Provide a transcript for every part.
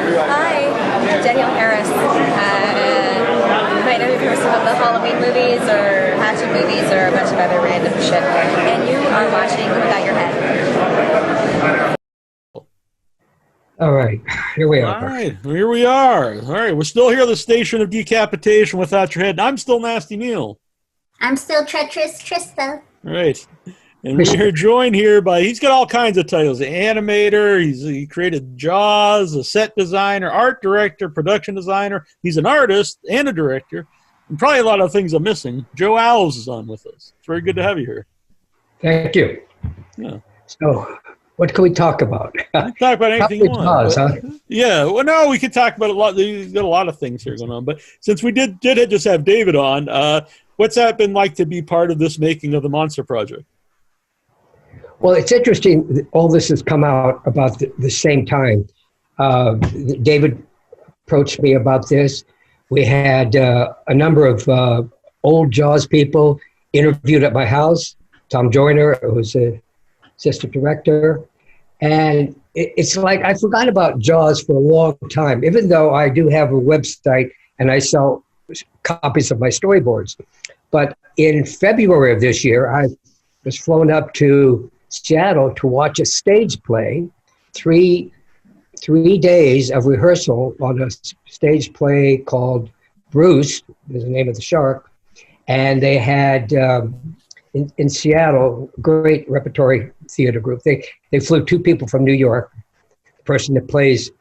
Hi, I'm Danielle Harris. You might know me from some of the Halloween movies or Hatchet movies or a bunch of other random shit. And you are watching Without Your Head. All right, here we are. All right, here we are. All right, we're still here at the Station of Decapitation Without Your Head. I'm still Nasty Neal. I'm still Treacherous Trista. All right. And we're joined here by, he's got all kinds of titles. An animator, he created Jaws, a set designer, art director, production designer. He's an artist and a director. And probably a lot of things I'm missing. Joe Alves is on with us. It's very good to have you here. Thank you. Yeah. So, what can we talk about? We can talk about anything you want. Jaws, huh? Yeah, well, no, we could talk about a lot. There's got a lot of things here going on. But since we did just have David on, what's that been like to be part of this making of the Monster Project? Well, it's interesting. All this has come out about the same time. David approached me about this. We had a number of old Jaws people interviewed at my house. Tom Joyner, who was an assistant director. And it's like I forgot about Jaws for a long time, even though I do have a website and I sell copies of my storyboards. But in February of this year, I was flown up to Seattle to watch a stage play, three days of rehearsal on a stage play called Bruce, is the name of the shark. And they had, in Seattle, great repertory theater group. They flew two people from New York, the person that plays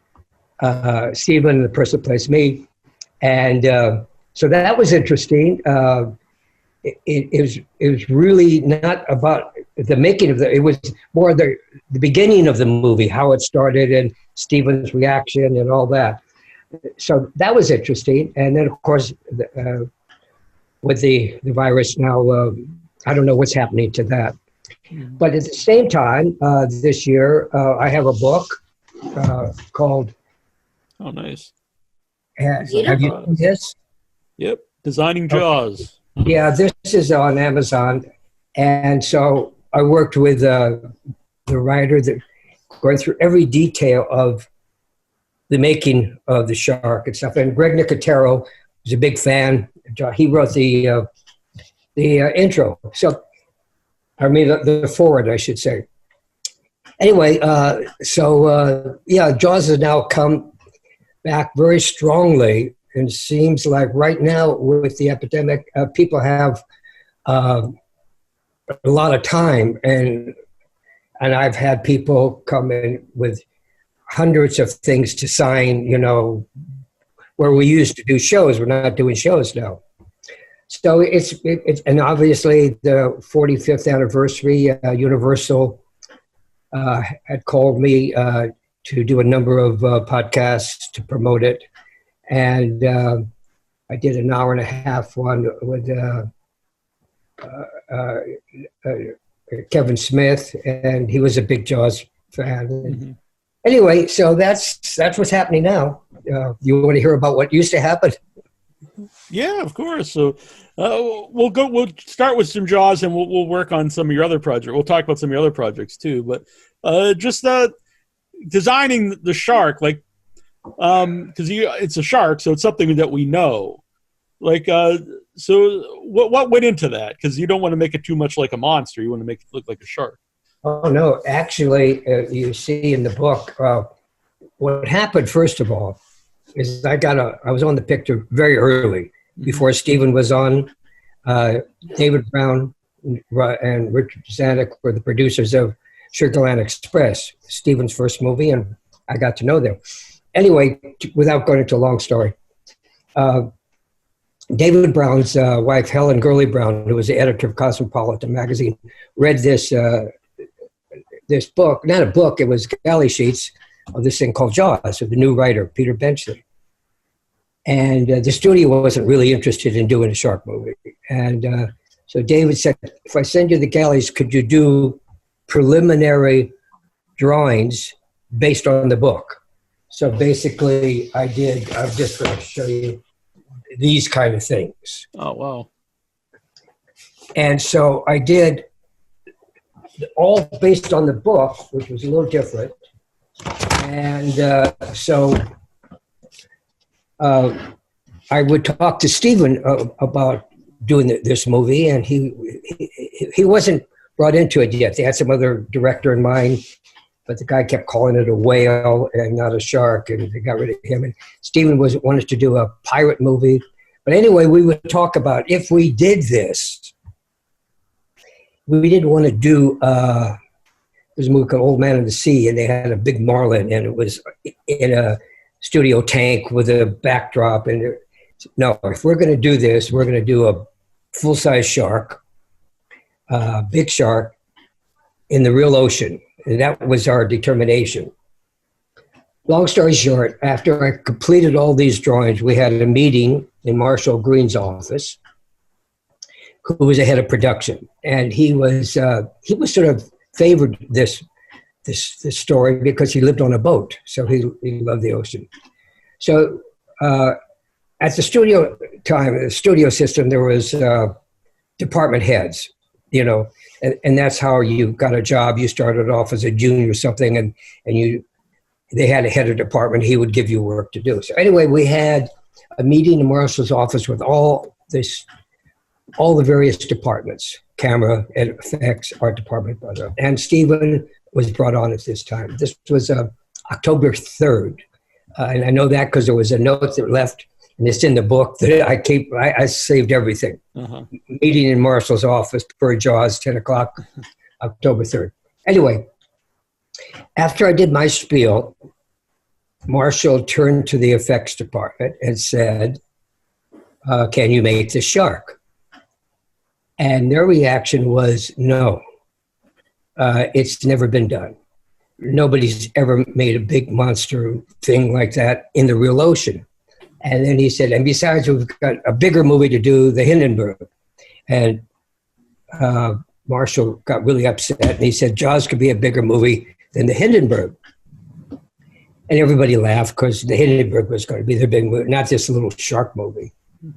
Stephen and the person that plays me. And so that was interesting. It was really not about the making of it was more the beginning of the movie, how it started and Stephen's reaction and all that. So that was interesting. And then, of course, with the virus now, I don't know what's happening to that. But at the same time, this year, I have a book called... Oh, nice. Have you seen this? Yep, Designing Jaws. Yeah, this is on Amazon. And so I worked with the writer that going through every detail of the making of the shark and stuff. And Greg Nicotero was a big fan. He wrote the intro. So, I mean, the forward, I should say. Anyway, yeah, Jaws has now come back very strongly. And it seems like right now with the epidemic, people have a lot of time. And I've had people come in with hundreds of things to sign, you know, where we used to do shows. We're not doing shows now. So it's and obviously the 45th anniversary, Universal had called me to do a number of podcasts to promote it. And I did an hour and a half one with Kevin Smith, and he was a big Jaws fan. Mm-hmm. Anyway, so that's what's happening now. You want to hear about what used to happen? Yeah, of course. So we'll start with some Jaws, and we'll work on some of your other projects. We'll talk about some of your other projects too. But just designing the shark, like because it's a shark, so it's something that we know. Like, so what went into that? Because you don't want to make it too much like a monster. You want to make it look like a shark. Oh, no. Actually, you see in the book, what happened, first of all, is I was on the picture very early, before Stephen was on. David Brown and Richard Zanuck were the producers of Sugar Land Express, Stephen's first movie, and I got to know them. Anyway, without going into a long story, David Brown's wife, Helen Gurley Brown, who was the editor of Cosmopolitan magazine, read this book, not a book, it was galley sheets of this thing called Jaws, of the new writer, Peter Benchley. And the studio wasn't really interested in doing a shark movie. And so David said, if I send you the galleys, could you do preliminary drawings based on the book? So basically I'm just going to show you these kind of things. Oh, wow. And so I did all based on the book, which was a little different. And so I would talk to Stephen about doing this movie, and he wasn't brought into it yet. They had some other director in mind, but the guy kept calling it a whale and not a shark, and they got rid of him. And Stephen wanted to do a pirate movie. But anyway, we would talk about if we did this, we didn't want to do, there's a movie called Old Man of the Sea, and they had a big marlin, and it was in a studio tank with a backdrop. And no, if we're going to do this, we're going to do a full-size shark, big shark in the real ocean. And that was our determination. Long story short, after I completed all these drawings, we had a meeting in Marshall Green's office, who was the head of production. And he was sort of favored this story because he lived on a boat. So he loved the ocean. So at the studio time, the studio system, there was department heads, you know, and that's how you got a job. You started off as a junior or something, and they had a head of department. He would give you work to do. So anyway, we had a meeting in Marshall's office with all the various departments, camera, effects, art department, and Stephen was brought on at this time. This was October 3rd. And I know that because there was a note that left, and it's in the book that I saved everything. Uh-huh. Meeting in Marshall's office for Jaws, 10 o'clock, October 3rd. Anyway, after I did my spiel, Marshall turned to the effects department and said, can you make the shark? And their reaction was, no, it's never been done. Nobody's ever made a big monster thing like that in the real ocean. And then he said, and besides, we've got a bigger movie to do, the Hindenburg. And Marshall got really upset, and he said, Jaws could be a bigger movie than the Hindenburg. And everybody laughed because the Hindenburg was going to be their big movie, not this little shark movie.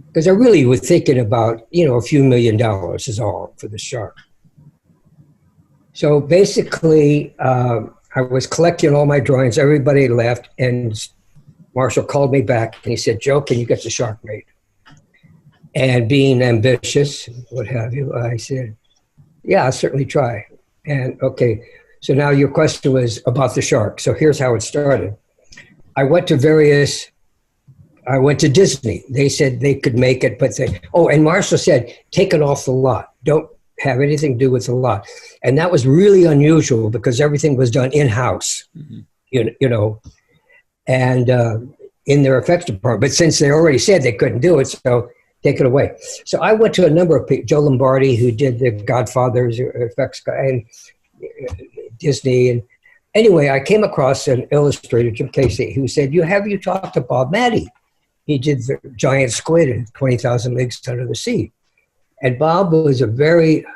Because I really was thinking about, a few $1 million is all for the shark. So basically, I was collecting all my drawings. Everybody left, and Marshall called me back, and he said, Joe, can you get the shark made? And being ambitious, what have you, I said, yeah, I'll certainly try. And okay, so now your question was about the shark. So here's how it started. I went to Disney. They said they could make it, but and Marshall said, take it off the lot. Don't have anything to do with the lot. And that was really unusual because everything was done in-house, and in their effects department. But since they already said they couldn't do it, so take it away. So I went to a number of people, Joe Lombardi, who did the Godfather's effects guy, and Disney. And anyway, I came across an illustrator, Jim Casey, who said, have you talked to Bob Matty? He did the giant squid in 20,000 Leagues Under the Sea. And Bob was a very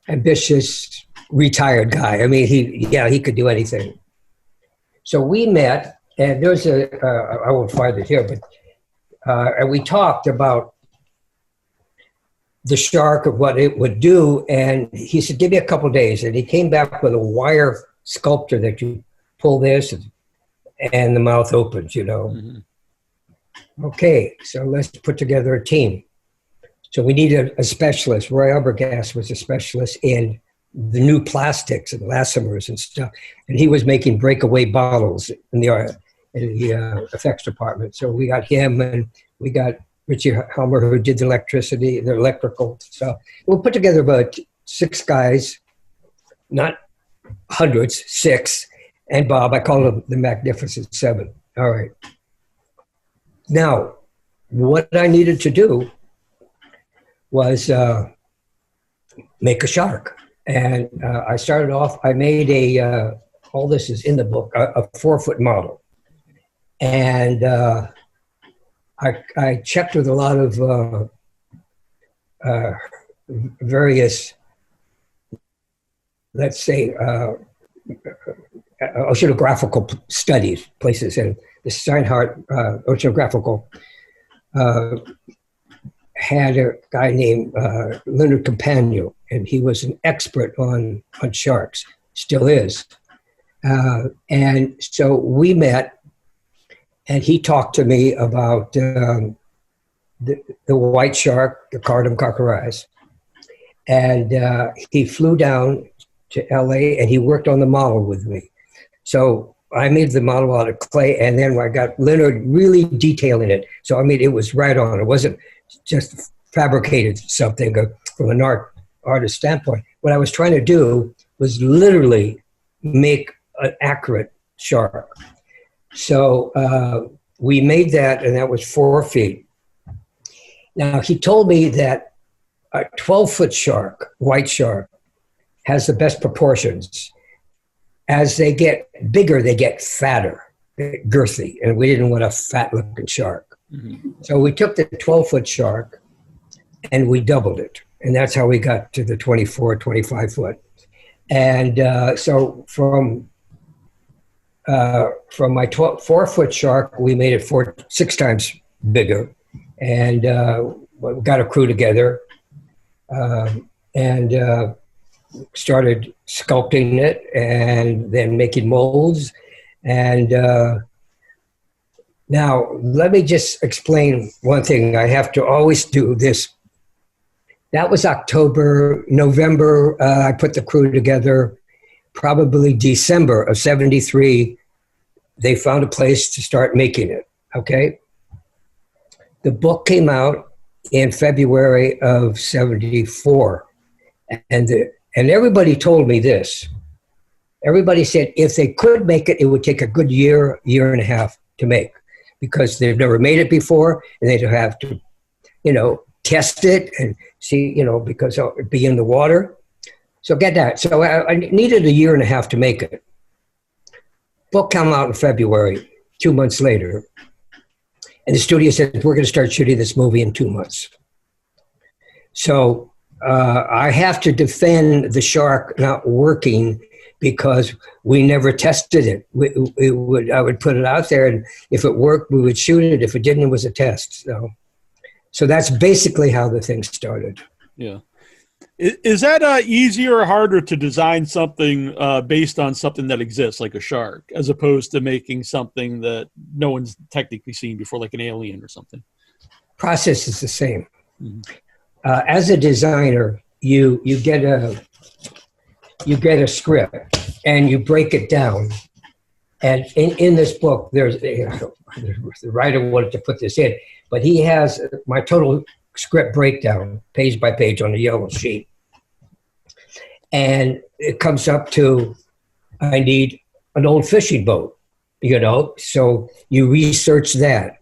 ambitious, retired guy. I mean, he could do anything. So we met, and there's I won't find it here, but and we talked about the shark, of what it would do, and he said, give me a couple of days. And he came back with a wire sculptor that you pull this, and the mouth opens, Mm-hmm. Okay, so let's put together a team. So we needed a specialist. Roy Arbogast was a specialist in the new plastics and elastomers and stuff. And he was making breakaway bottles in the effects department. So we got him, and we got Richie Helmer, who did the electrical stuff. We'll put together about 6 guys, not hundreds, 6. And Bob, I call him the Magnificent 7. All right. Now, what I needed to do was make a shark. And I started off, I made all this is in the book, a 4-foot model. And I checked with a lot of various, let's say, oceanographical studies, places, and the Steinhardt Oceanographical had a guy named Leonard Campagno, and he was an expert on sharks, still is. And so we met, and he talked to me about the white shark, the Cardum cockerize. And he flew down to LA and he worked on the model with me. So I made the model out of clay, and then I got Leonard really detailing it. So I mean, it was right on. It wasn't just fabricated something from an artist standpoint. What I was trying to do was literally make an accurate shark. So we made that, and that was 4 feet. Now, he told me that a 12-foot shark, white shark, has the best proportions. As they get bigger, they get fatter, girthy, and we didn't want a fat-looking shark. Mm-hmm. So we took the 12-foot shark, and we doubled it. And that's how we got to the 24, 25-foot. And so from my 4-foot shark, we made it 6 times bigger, and we got a crew together and started sculpting it, and then making molds. And now let me just explain one thing. I have to always do this. That was October, November. I put the crew together. Probably December of '73, they found a place to start making it, okay? The book came out in February of '74, and everybody told me this. Everybody said if they could make it, it would take a good year and a half to make, because they've never made it before, and they'd have to, test it and see, because it'd be in the water. So get that. So I needed a year and a half to make it. Book came out in February, 2 months later. And the studio said, we're going to start shooting this movie in 2 months. So I have to defend the shark not working because we never tested it. I would put it out there, and if it worked, we would shoot it. If it didn't, it was a test. So that's basically how the thing started. Yeah. Is that easier or harder to design something based on something that exists, like a shark, as opposed to making something that no one's technically seen before, like an alien or something? Process is the same. Mm-hmm. As a designer, you get a script and you break it down. And in this book, there's the writer wanted to put this in, but he has my total script breakdown, page by page, on a yellow sheet. And it comes up to, I need an old fishing boat, so you research that.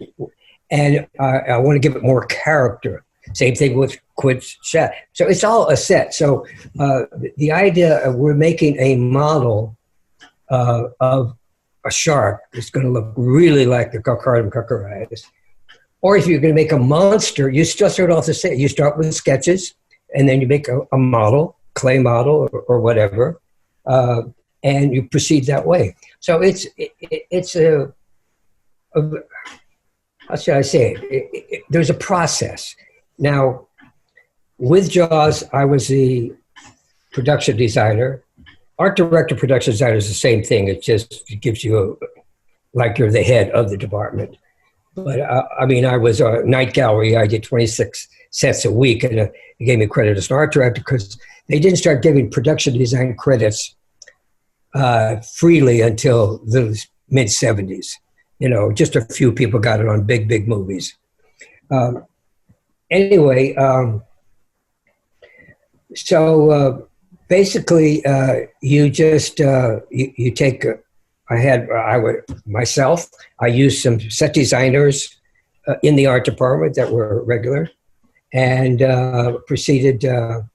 And I want to give it more character. Same thing with Quid's shot. So it's all a set. So the idea of we're making a model of a shark is going to look really like the Cardum cockerize. Or if you're going to make a monster, you still start off the same. You start with sketches, and then you make a model, clay model or whatever, and you proceed that way. So it's a how should I say it? There's a process. Now, with Jaws, I was the production designer. Art director, production designer is the same thing. It gives you like you're the head of the department. But I was a night gallery. I did 26 sets a week, and they gave me credit as an art director because they didn't start giving production design credits freely until the mid 70s. Just a few people got it on big movies. So basically, you just you take. I used some set designers in the art department that were regular, and proceeded to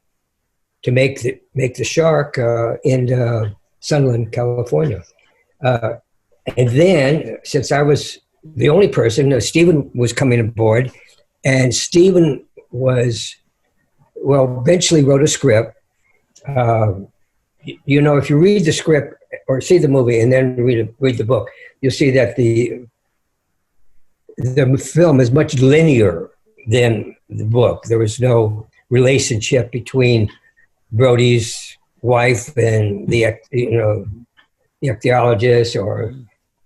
make the shark in Sunland, California. And then, since I was the only person, Stephen was coming aboard, and Stephen eventually wrote a script. If you read the script or see the movie and then read the book, you'll see that the film is much linear than the book. There was no relationship between Brody's wife and the ichthyologist, or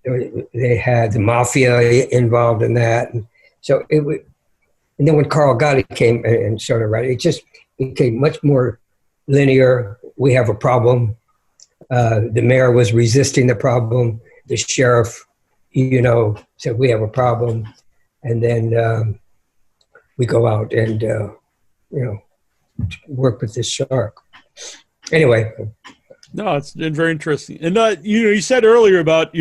they had the mafia involved in that. And so and then when Carl Gotti came and started writing, it just became much more linear. We have a problem. The mayor was resisting the problem. The sheriff, said we have a problem. And then we go out and, work with this shark. Anyway. No, it's been very interesting. And, you said earlier about,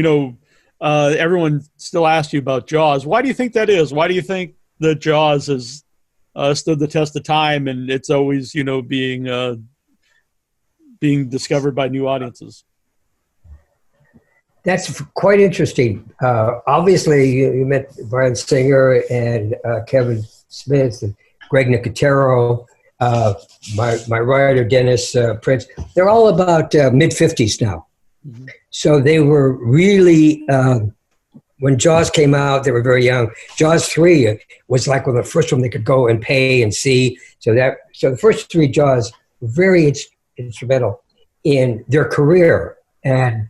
everyone still asks you about Jaws. Why do you think that is? Why do you think that Jaws has stood the test of time and it's always, being discovered by new audiences? That's quite interesting. Obviously, you met Bryan Singer and Kevin Smith and Greg Nicotero, my writer, Dennis Prince. They're all about mid-50s now. Mm-hmm. So they were really, when Jaws came out, they were very young. Jaws 3 was like one of the first one they could go and pay and see. So the first 3 Jaws were very instrumental in their career. And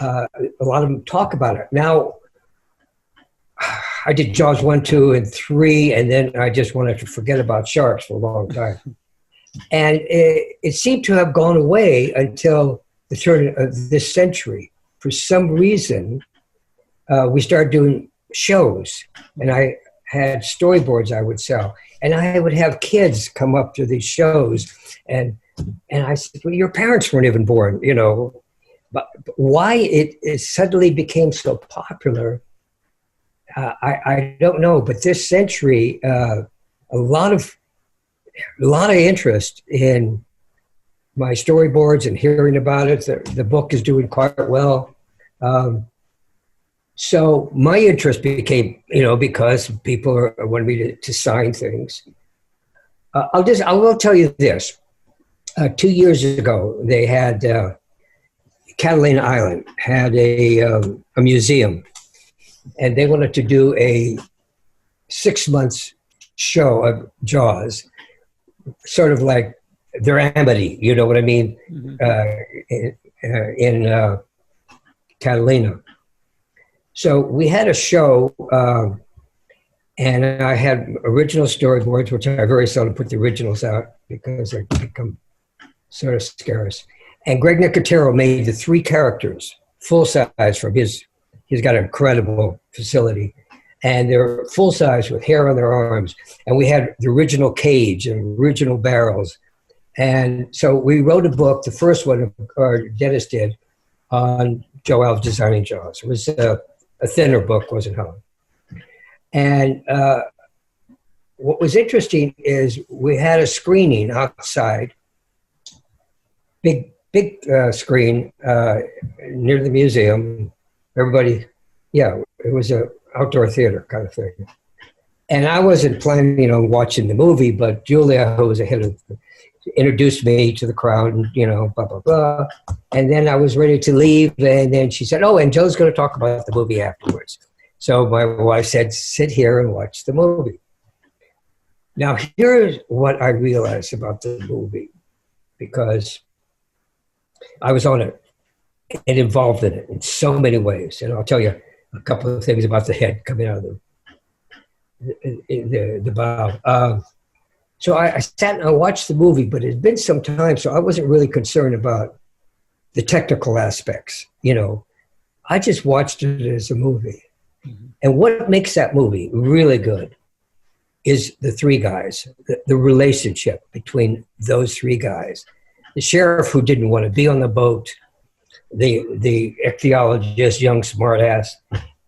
a lot of them talk about it. Now, I did Jaws 1, 2, and 3, and then I just wanted to forget about sharks for a long time. And it seemed to have gone away until the turn of this century. For some reason, we started doing shows, and I had storyboards I would sell. And I would have kids come up to these shows, and I said, well, your parents weren't even born, But why it suddenly became so popular, I don't know. But this century, a lot of interest in my storyboards and hearing about it. The book is doing quite well. So my interest became, because people wanted me to sign things. I will tell you this. 2 years ago, they had Catalina Island had a museum, and they wanted to do a 6 months show of Jaws, sort of like their Amity, you know what I mean, in Catalina. So we had a show, and I had original storyboards, which I very seldom put the originals out because they become sort of scarce. And Greg Nicotero made the 3 characters full size from he's got an incredible facility. And they're full size with hair on their arms. And we had the original cage and original barrels. And so we wrote a book, the first one, or Dennis did, on Joe Alves designing Jaws. It was a thinner book, wasn't long. And what was interesting is we had a screening outside, big screen near the museum. Everybody, it was a outdoor theater kind of thing. And I wasn't planning on watching the movie, but Julia, who was ahead of, introduced me to the crowd and, blah, blah, blah. And then I was ready to leave. And then she said, oh, and Joe's going to talk about the movie afterwards. So my wife said, sit here and watch the movie. Now, here's what I realized about the movie, because I was on it and involved in it in so many ways. And I'll tell you a couple of things about the head coming out of the bow. So I sat and I watched the movie, but it had been some time, so I wasn't really concerned about the technical aspects. I just watched it as a movie. Mm-hmm. And what makes that movie really good is the 3 guys, the relationship between those 3 guys. The sheriff who didn't want to be on the boat, the ichthyologist, young smartass,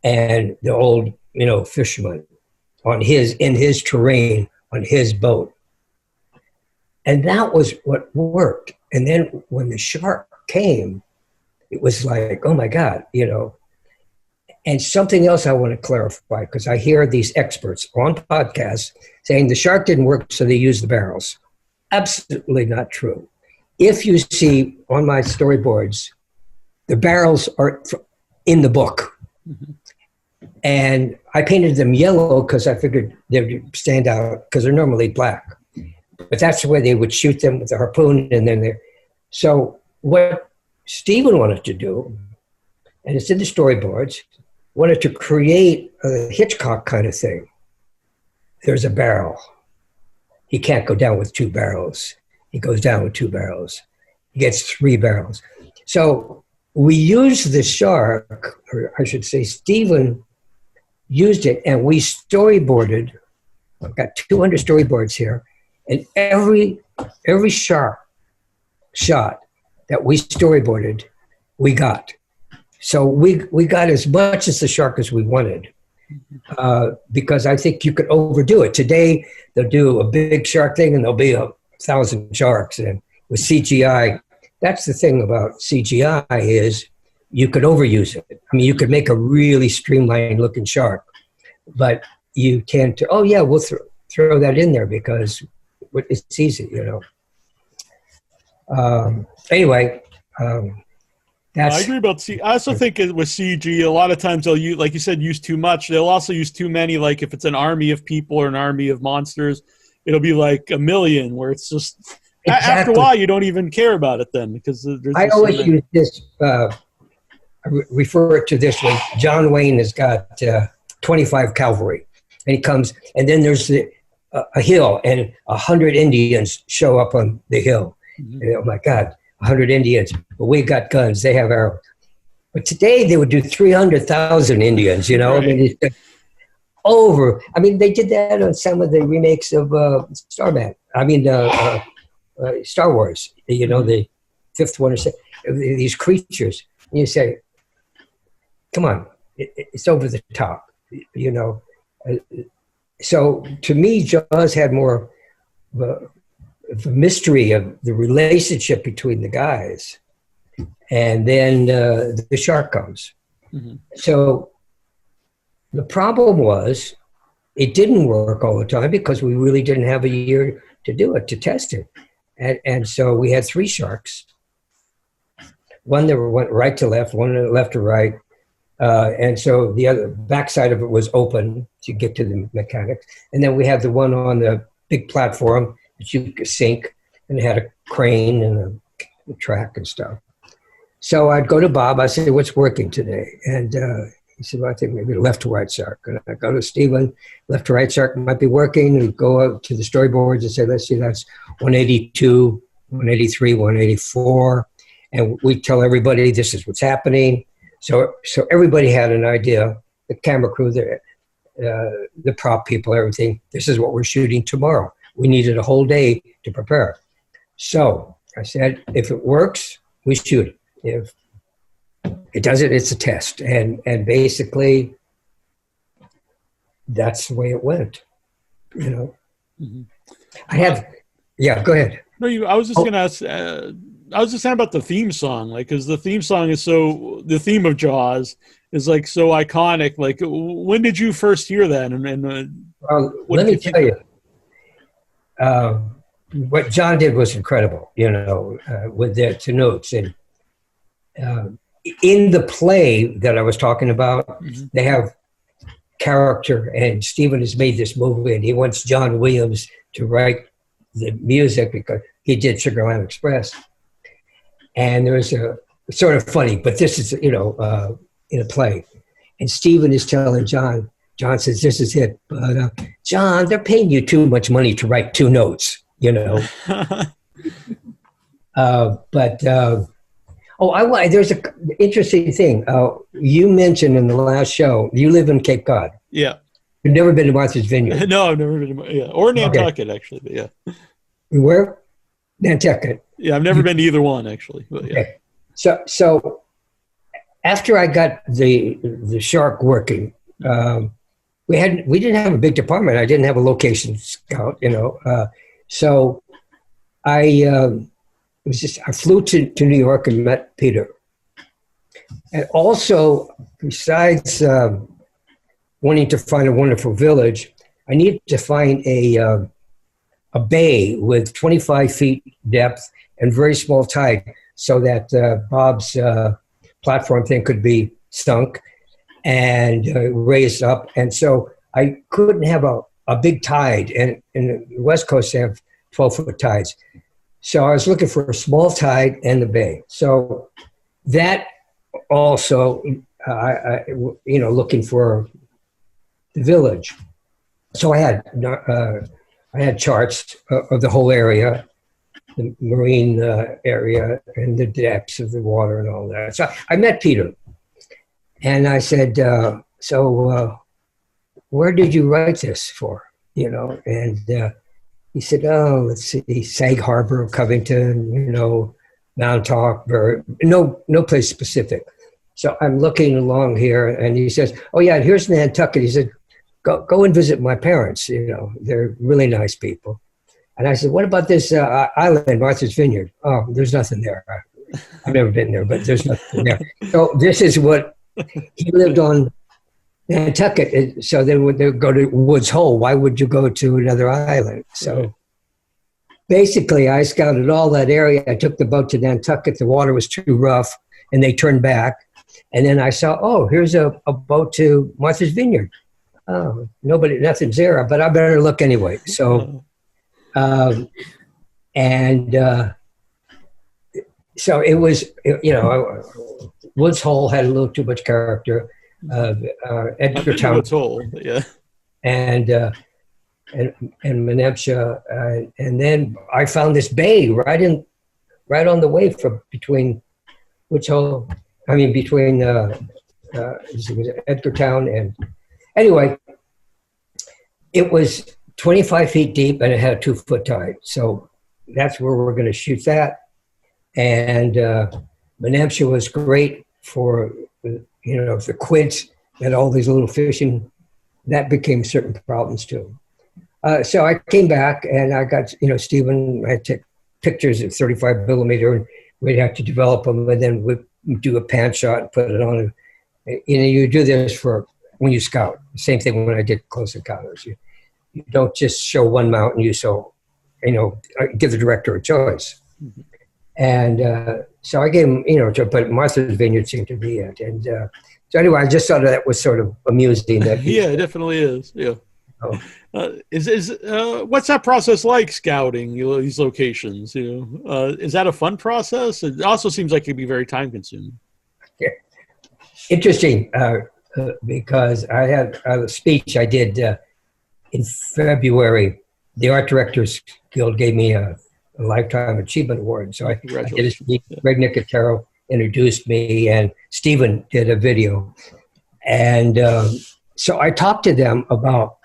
and the old, fisherman in his terrain, on his boat. And that was what worked. And then when the shark came, it was like, oh my God, And something else I want to clarify, because I hear these experts on podcasts saying the shark didn't work, so they used the barrels. Absolutely not true. If you see on my storyboards, the barrels are in the book. Mm-hmm. And I painted them yellow because I figured they would stand out, because they're normally black. But that's the way they would shoot them with a harpoon. And then so what Stephen wanted to do, and it's in the storyboards. Wanted to create a Hitchcock kind of thing. There's a barrel. He can't go down with 2 barrels. He goes down with 2 barrels. He gets 3 barrels. So we used the shark, or I should say Stephen used it, and we storyboarded. I've got 200 storyboards here, and every shark shot that we storyboarded, we got. So we got as much as the shark as we wanted, because I think you could overdo it. Today, they'll do a big shark thing, and there'll be 1,000 sharks. And with CGI, that's the thing about CGI is you could overuse it. I mean, you could make a really streamlined looking shark, but you tend to, oh yeah, we'll throw that in there because it's easy, you know. Anyway, I agree about I also think with CG, a lot of times they'll use, like you said, use too much. They'll also use too many. Like if it's an army of people or an army of monsters, it'll be like 1 million, where it's just after a while you don't even care about it then because there's. I always use this. I refer to this way. John Wayne has got 25 cavalry, and he comes, and then there's a hill, and 100 Indians show up on the hill. Mm-hmm. And, oh my God, 100 Indians, but we got guns. They have arrows. But today they would do 300,000 Indians. You know, right. I mean, it's over. I mean, they did that on some of the remakes of Star Wars. You know, the 5th one or so, these creatures. And you say, come on, it's over the top. You know, so to me, Jaws had more the mystery of the relationship between the guys, and then the shark comes. Mm-hmm. So the problem was it didn't work all the time because we really didn't have a year to do it, to test it. And so we had 3 sharks. One that went right to left, one left to right. And so the other backside of it was open to get to the mechanics. And then we had the one on the big platform that you could sink, and it had a crane and a track and stuff. So I'd go to Bob, I say, what's working today? And he said, well, I think maybe left to right shark. And I go to Stephen, left to right shark might be working. And we go out to the storyboards and say, let's see, that's 182, 183, 184. And we tell everybody this is what's happening. So everybody had an idea, the camera crew, the prop people, everything. This is what we're shooting tomorrow. We needed a whole day to prepare. So I said, if it works, we shoot it. If it doesn't, it's a test. And basically, that's the way it went, you know. Mm-hmm. Go ahead. No, I was just going to ask, I was just saying about the theme song, like, because the theme song is the theme of Jaws is like so iconic. Like, when did you first hear that? Well, let me tell you, what John did was incredible, you know, with the 2 notes. And in the play that I was talking about, mm-hmm. they have character, and Stephen has made this movie, and he wants John Williams to write the music because he did Sugarland Express. And there's a sort of funny, but this is, you know, in a play. And Stephen is telling John says, this is it. But John, they're paying you too much money to write 2 notes, you know. There's an interesting thing. You mentioned in the last show, you live in Cape Cod. Yeah. You've never been to Martha's Vineyard. No, I've never been to or Nantucket, actually, but yeah. Where? Nantucket. Yeah, I've never been to either one, actually. But yeah. Okay. So after I got the shark working, we didn't have a big department. I didn't have a location scout, you know. So I flew to New York and met Peter. And also, besides wanting to find a wonderful village, I needed to find a bay with 25 feet depth and very small tide so that Bob's platform thing could be sunk and raised up. And so I couldn't have a big tide. And in the West Coast, they have 12-foot tides. So I was looking for a small tide and the bay. So that also, looking for the village. So I had charts of the whole area, the marine area, and the depths of the water and all that. So I met Peter, and I said, where did you write this for? And he said, oh, let's see, Sag Harbor, Covington, Montauk, no place specific. So I'm looking along here, and he says, oh yeah, here's Nantucket. He said, go and visit my parents. They're really nice people. And I said, what about this island, Martha's Vineyard? Oh, there's nothing there. I've never been there, but there's nothing there. So this is what he lived on Nantucket. So they would go to Woods Hole. Why would you go to another island? So basically, I scouted all that area. I took the boat to Nantucket. The water was too rough, and they turned back. And then I saw, oh, here's a boat to Martha's Vineyard. Oh, nothing's there, but I better look anyway. So, so it was, Woods Hole had a little too much character. Edgar Town, Woods Hole, yeah, and Menepsha, and then I found this bay right on the way between Woods Hole. Between Edgartown and anyway, it was 25 feet deep and it had a 2-foot tide. So that's where we're going to shoot that. And Menepsha was great for the quids and all these little fishing. That became certain problems too. So I came back and I got Stephen. I took pictures of 35 millimeter, and we'd have to develop them, and then we'd do a pan shot and put it on. You do this for when you scout. Same thing when I did Close Encounters. You don't just show one mountain. You give the director a choice. Mm-hmm. And so I gave him, but Martha's Vineyard seemed to be it. And so anyway, I just thought that was sort of amusing. That yeah, it definitely is. Yeah. What's that process like, scouting these locations? Is that a fun process? It also seems like it'd be very time consuming. Yeah. Interesting, because I had a speech I did in February. The Art Directors Guild gave me a Lifetime Achievement Award. So I did a speech. Greg Nicotero introduced me, and Stephen did a video. And so I talked to them about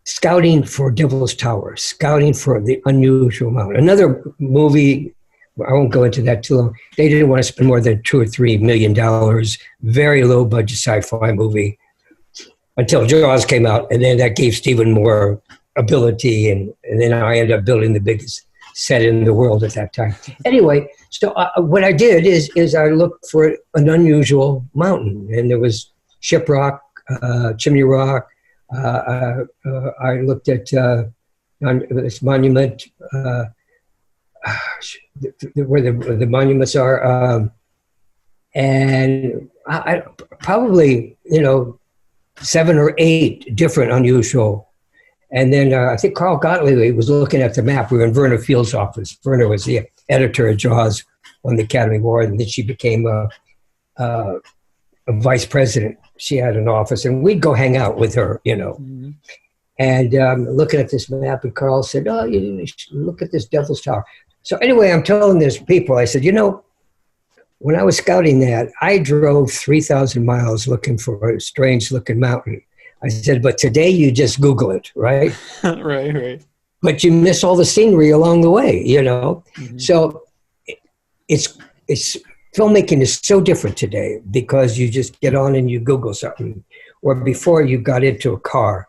scouting for Devil's Tower, scouting for the unusual mountain. Another movie, I won't go into that too long. They didn't want to spend more than $2 or $3 million. Very low budget sci-fi movie until Jaws came out, and then that gave Stephen more ability, and then I ended up building the biggest set in the world at that time. Anyway, so what I did is I looked for an unusual mountain, and there was Shiprock, Chimney Rock. I looked at this monument, where the monuments are, and I probably 7 or 8 different unusual. And then I think Carl Gottlieb was looking at the map. We were in Verna Field's office. Verna was the editor of Jaws on the Academy Award, and then she became a vice president. She had an office, and we'd go hang out with her, Mm-hmm. And looking at this map, and Carl said, oh, you should look at this Devil's Tower. So anyway, I'm telling these people, I said, when I was scouting that, I drove 3,000 miles looking for a strange-looking mountain. I said, but today you just Google it, right? Right. But you miss all the scenery along the way, Mm-hmm. So it's filmmaking is so different today because you just get on and you Google something. Or before you got into a car.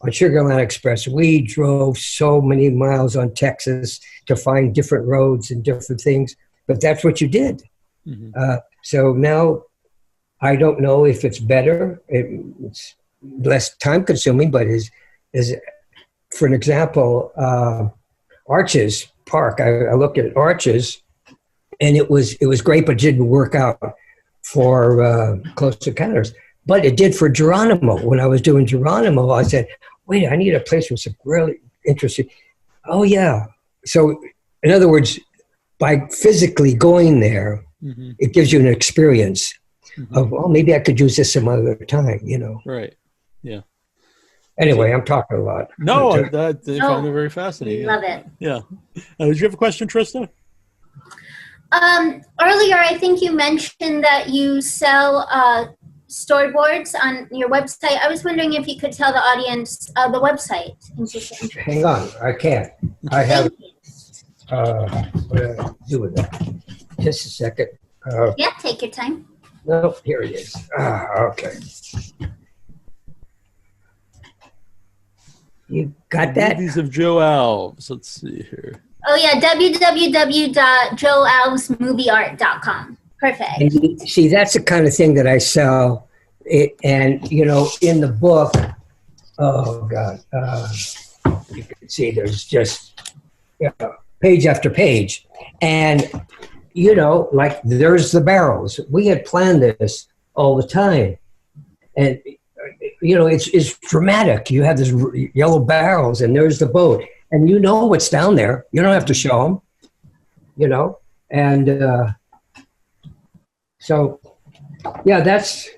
On Sugar Land Express, we drove so many miles on Texas to find different roads and different things, but that's what you did. Mm-hmm. So now I don't know if it's better. It's less time consuming, but is for an example, Arches Park. I looked at Arches, and it was great, but it didn't work out for Close Encounters. But it did for Geronimo. When I was doing Geronimo, I said, wait, I need a place with some really interesting. Oh yeah. So in other words, by physically going there, Mm-hmm. It gives you an experience Mm-hmm. of, oh, maybe I could use this some other time, you know. Right. Yeah. Anyway, I'm talking a lot. No, I find it very fascinating. Love it. Yeah. Did you have a question, Trista? Earlier, I think you mentioned that you sell storyboards on your website. I was wondering if you could tell the audience the website. Hang on, I can't. I have. What do I do with that? Just a second. Yeah, take your time. No, here it is. Okay. You got that? Movies of Joe Alves. Let's see here. Oh, yeah, www.joealvesmovieart.com. Perfect. And see, that's the kind of thing that I sell. And, you know, in the book, oh, God, you can see there's just page after page. And, you know, like there's the barrels. We had planned this all the time. And, you know, it's dramatic. You have this yellow barrels and there's the boat. And you know what's down there. You don't have to show them, you know. And so, yeah, that's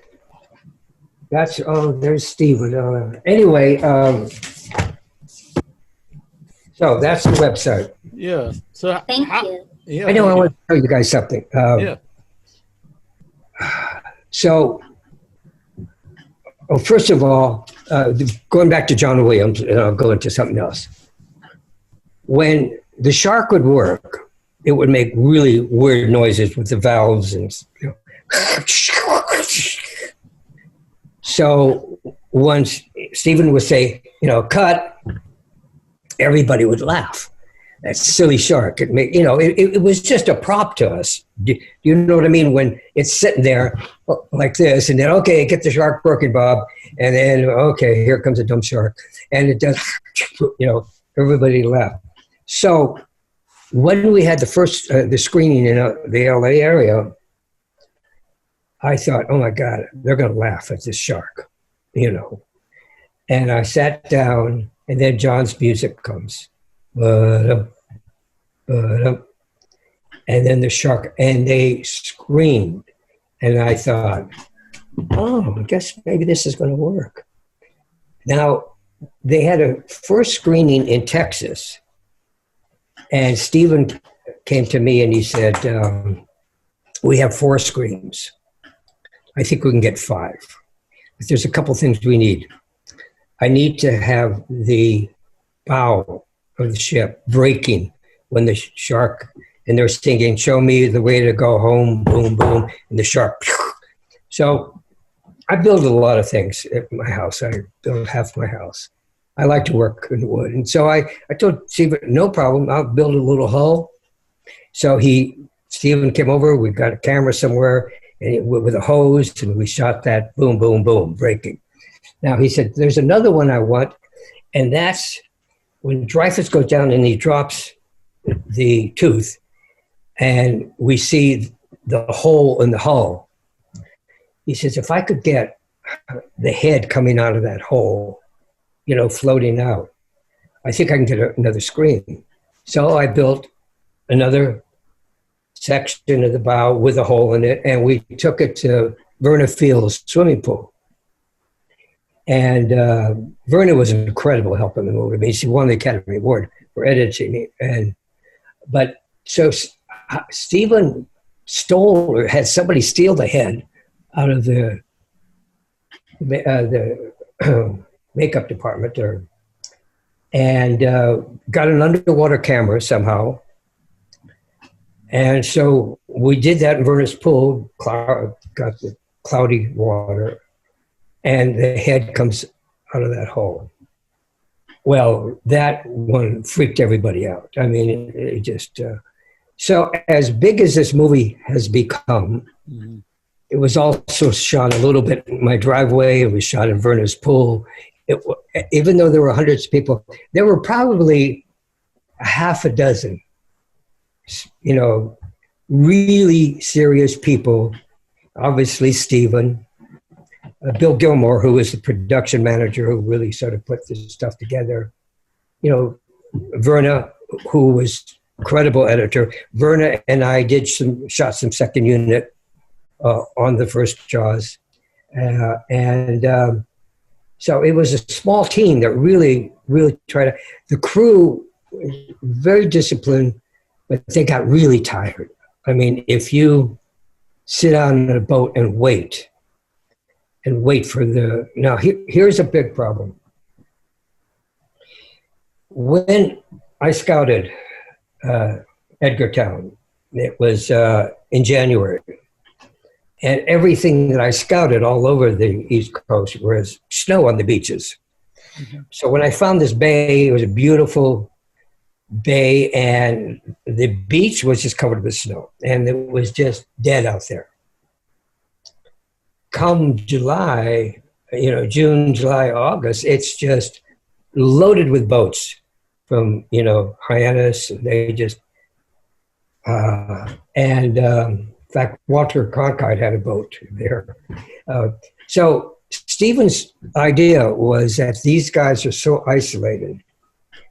oh, there's Steven. Anyway, so that's the website. Yeah. So Thank you. Yeah. I know I want to tell you guys something. Yeah. So, first of all, going back to John Williams, and I'll go into something else. When the shark would work, it would make really weird noises with the valves and, you know. So once Stephen would say, you know, cut, everybody would laugh. That silly shark. It was just a prop to us. Do you know what I mean? When it's sitting there like this, and then, okay, get the shark working, Bob. And then, okay, here comes a dumb shark. And it does, you know, everybody laughed. So when we had the screening in the LA area, I thought, oh my God, they're going to laugh at this shark, you know. And I sat down, and then John's music comes. And then the shark, and they screamed. And I thought, oh, I guess maybe this is going to work. Now, they had a first screening in Texas. And Stephen came to me and he said, we have 4 screens. I think we can get 5. But there's a couple things we need. I need to have the bow of the ship breaking when the shark, and they're singing, show me the way to go home, boom, boom, and the shark. So I build a lot of things at my house. I build half my house. I like to work in wood. And so I told Stephen, no problem, I'll build a little hull. So Stephen came over, we got a camera somewhere and with a hose, and we shot that boom, boom, boom, breaking. Now he said, there's another one I want, and that's when Dreyfus goes down and he drops the tooth, and we see the hole in the hull. He says, if I could get the head coming out of that hole, you know, floating out, I think I can get another screen. So I built another section of the bow with a hole in it, and we took it to Verna Field's swimming pool. And Verna was an incredible help in the movie. I mean, she won the Academy Award for editing it. But Stephen stole, or had somebody steal the head out of the makeup department, and got an underwater camera somehow. And so we did that in Verna's pool, got the cloudy water, and the head comes out of that hole. Well, that one freaked everybody out. I mean, it just... so as big as this movie has become, mm-hmm. It was also shot a little bit in my driveway. It was shot in Verna's pool. Even though there were hundreds of people, there were probably a half a dozen, you know, really serious people. Obviously, Stephen, Bill Gilmore, who was the production manager, who really sort of put this stuff together. You know, Verna, who was incredible editor. Verna and I shot some second unit on the first Jaws. So it was a small team that really, really tried to. The crew was very disciplined, but they got really tired. I mean, if you sit on a boat and wait for the. Now, here's a big problem. When I scouted Edgartown, it was in January. And everything that I scouted all over the East Coast was snow on the beaches. Mm-hmm. So when I found this bay, it was a beautiful bay, and the beach was just covered with snow, and it was just dead out there. Come July, June, July, August, it's just loaded with boats from, Hyannis. They just, in fact, Walter Cronkite had a boat there. So Stephen's idea was that these guys are so isolated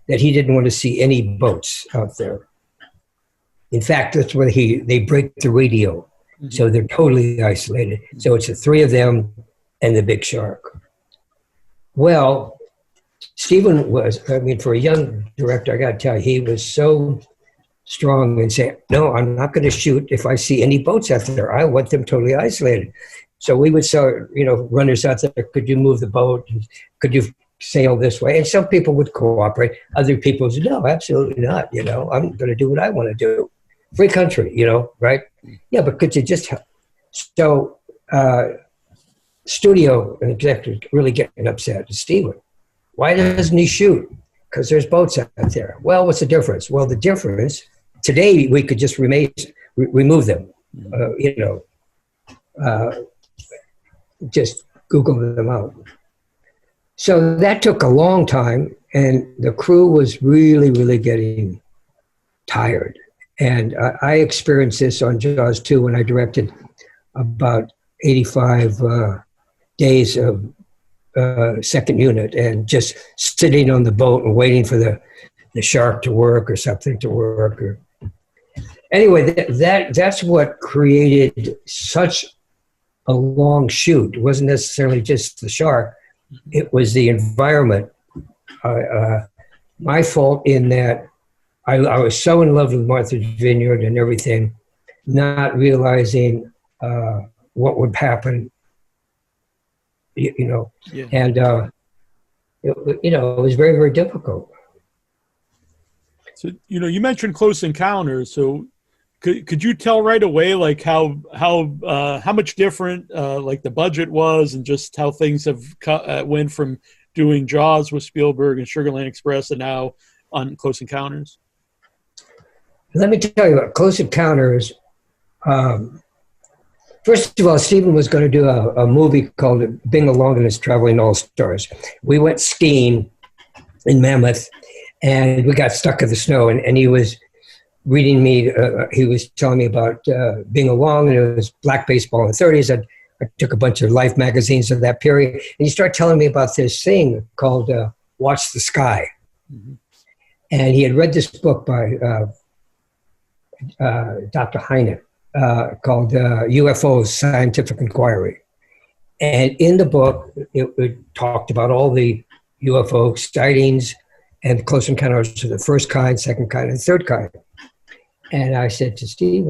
that he didn't want to see any boats out there. In fact, that's where they break the radio. Mm-hmm. So they're totally isolated. So it's the three of them and the big shark. Well, Stephen was, for a young director, I got to tell you, he was so strong and say, no, I'm not going to shoot if I see any boats out there. I want them totally isolated. So we would say, runners out there, could you move the boat? Could you sail this way? And some people would cooperate. Other people said, no, absolutely not. I'm going to do what I want to do. Free country, right? Yeah, but could you just help? So studio and executive really getting upset. Steven, why doesn't he shoot? Because there's boats out there. Well, what's the difference? Well, the difference, today we could just remove them, just Google them out. So that took a long time, and the crew was really, really getting tired. And I experienced this on Jaws 2 when I directed about 85 days of second unit, and just sitting on the boat and waiting for the shark to work or something to work. Anyway, that's what created such a long shoot. It wasn't necessarily just the shark. It was the environment. My fault in that I was so in love with Martha's Vineyard and everything, not realizing what would happen. Yeah. And it was very, very difficult. So you mentioned Close Encounters. So could you tell right away like how much different like the budget was, and just how things have went from doing Jaws with Spielberg and Sugarland Express and now on Close Encounters? Let me tell you about Close Encounters. First of all, Stephen was going to do a movie called Bing Along and His Traveling All-Stars. We went skiing in Mammoth, and we got stuck in the snow, and he was reading me, he was telling me about Bing Along, and it was black baseball in the 30s. I took a bunch of Life magazines of that period, and he started telling me about this thing called Watch the Sky. Mm-hmm. And he had read this book by Dr. Heine. Called UFOs Scientific Inquiry. And in the book, it talked about all the UFO sightings and Close Encounters of the first kind, second kind, and third kind. And I said to Steve,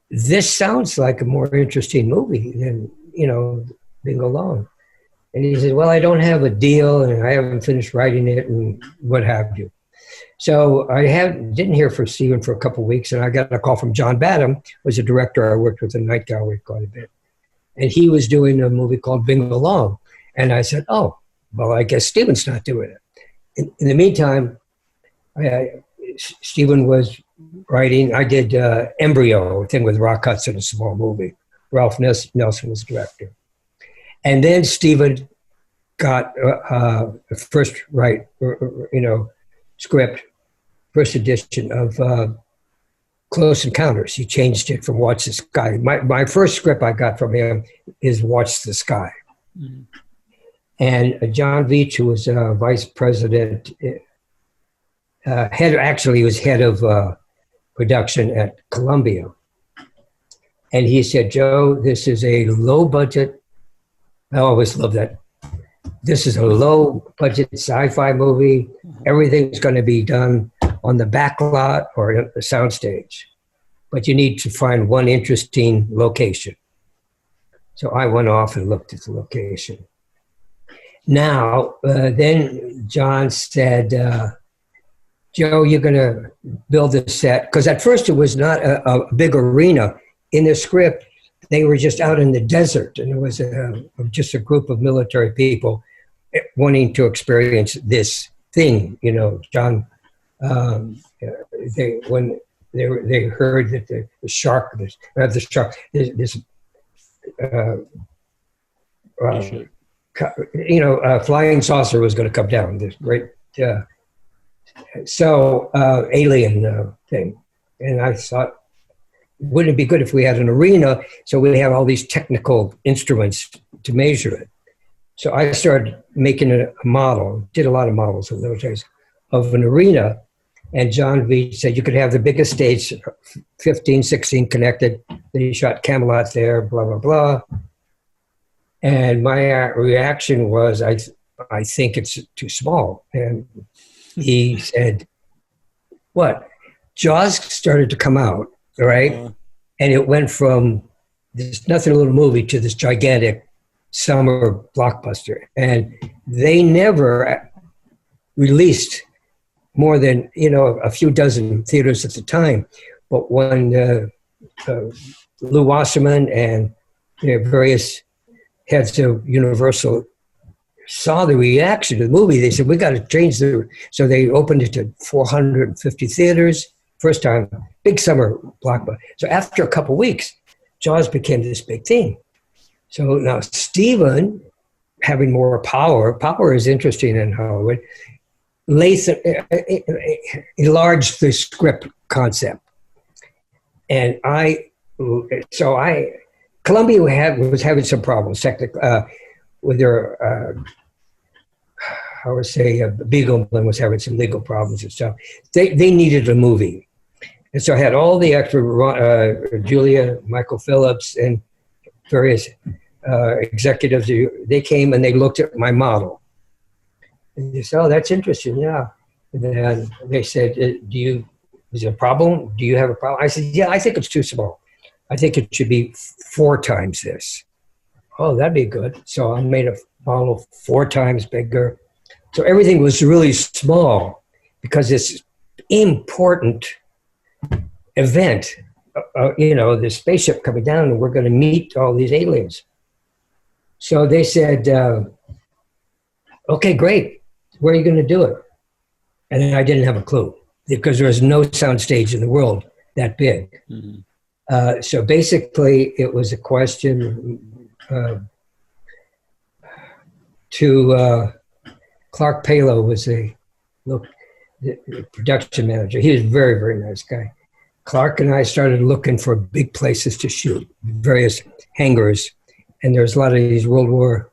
this sounds like a more interesting movie than, Bing Along. And he said, well, I don't have a deal, and I haven't finished writing it, and what have you. So I didn't hear from Stephen for a couple of weeks, and I got a call from John Badham, who was a director I worked with in Night Gallery quite a bit. And he was doing a movie called Bing Along. And I said, oh, well, I guess Stephen's not doing it. In the meantime, Stephen was writing. I did Embryo, a thing with Rock Hudson, a small movie. Ralph Nelson was the director. And then Stephen got the first script, first edition of Close Encounters. He changed it from Watch the Sky. My first script I got from him is Watch the Sky. Mm-hmm. And John Veach, who was vice president he was head of production at Columbia. And he said, Joe, this is a low budget. I always love that. This is a low budget sci-fi movie. Everything's going to be done on the back lot or at the soundstage. But you need to find one interesting location. So I went off and looked at the location. Now, then John said, Joe, you're going to build a set. Because at first it was not a big arena. In the script, they were just out in the desert, and it was just a group of military people wanting to experience this thing. You know, John, when they heard that the shark, flying saucer was going to come down. This great, alien thing, and I thought, wouldn't it be good if we had an arena so we have all these technical instruments to measure it? So I started making a model, did a lot of models in those days, of an arena. And John V said you could have the biggest stage, 15, 16 connected. Then he shot Camelot there, blah, blah, blah. And my reaction was, I think it's too small. And he said, what? Jaws started to come out. All right. And it went from this nothing little movie to this gigantic summer blockbuster. And they never released more than, a few dozen theaters at the time. But when Lou Wasserman and various heads of Universal saw the reaction to the movie, they said, we got to change so they opened it to 450 theaters. First time, big summer blockbuster. So after a couple of weeks, Jaws became this big thing. So now Steven, having more power is interesting in Hollywood, enlarged the script concept. And Columbia was having some problems technically with their, Beagleman was having some legal problems and stuff. They needed a movie. And so I had all the extra, Julia, Michael Phillips, and various executives. They came and they looked at my model. And they said, oh, that's interesting, yeah. And then they said, is it a problem? Do you have a problem? I said, yeah, I think it's too small. I think it should be 4 times this. Oh, that'd be good. So I made a model 4 times bigger. So everything was really small because it's important event, the spaceship coming down and we're going to meet all these aliens. So they said, okay, great. Where are you going to do it? And I didn't have a clue because there was no sound stage in the world that big. Mm-hmm. So basically it was a question to Clark Palo was the production manager. He was a very, very nice guy. Clark and I started looking for big places to shoot, various hangars. And there's a lot of these World War